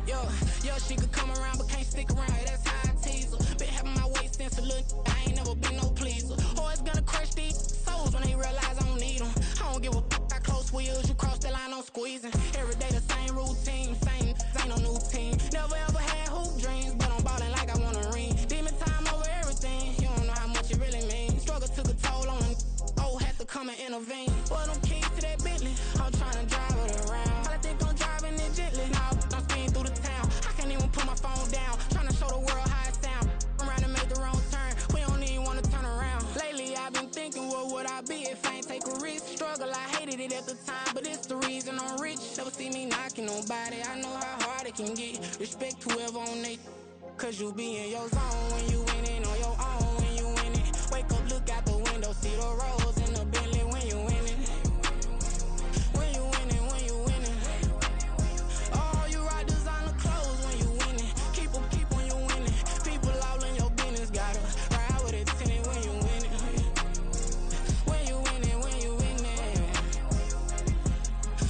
Yo, she could come around but can't stick around. That's how I tease her. Been having my waist since a little. I ain't never been no pleaser. Always gonna crush these souls when they realize I don't need them. I don't give a f***, I close wheels, you cross the line, I'm squeezing. Every day the same routine, same, ain't no new team. Never ever had hoop dreams, but I'm ballin' like I want a ring. Demon time over everything, you don't know how much it really means. Struggle took a toll on them, had to come and intervene. Boy, them keys to that Bentley, I'm tryna drive it around. I think I'm driving it gently, now I'm speeding through the town. I can't even put my phone down, tryna show the world how it sound. Around and make the wrong turn, we don't even wanna turn around. Lately I've been thinking, what would I be if I ain't take a risk? Struggle, I hated it at the time, but it's the reason I'm rich. Never see me knocking nobody, I know how hard it can get. Respect whoever on they, cause you be in your zone when you winning on your own when you winning. Wake up, look out the window, see the rose in the Bentley when you winning. When you winning, when you winning. Oh, you rock designer clothes when you winning. Keep when you winning. People all in your business, gotta ride with it tinted when you winning. When you winning, when you winning.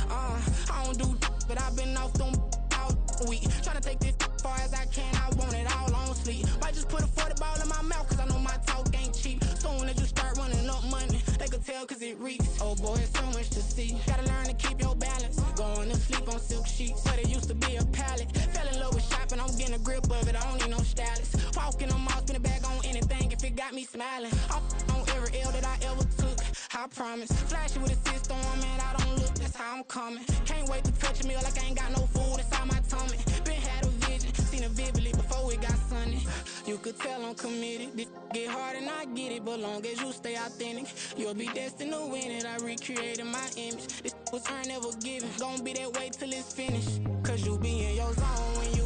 I don't do but I've been off them all week. Tryna take this far as I can, I want it all on sleep. Might just put a 40 ball in my mouth, cause I know my talk ain't cheap. Soon as you start running up money, they can tell cause it reeks. Oh boy, it's so much to see. Gotta learn to keep your balance. Going to sleep on silk sheets, but it used to be a pallet. Fell in love with shopping, I'm getting a grip of it, I don't need no stylist. Walking on mall, spin a bag on anything if it got me smiling. I'm on every L that I ever took, I promise. Flashy with a system on, man, I don't look, that's how I'm coming. Can't wait to touch a meal like I ain't got no food inside my tummy. Been had a vision, seen it vividly before it got sunny. You could tell I'm committed. This get hard and I get it, but long as you stay authentic, you'll be destined to win it. I recreated my image. This was earned, never given. Gonna be that way till it's finished. Cause you be in your zone when you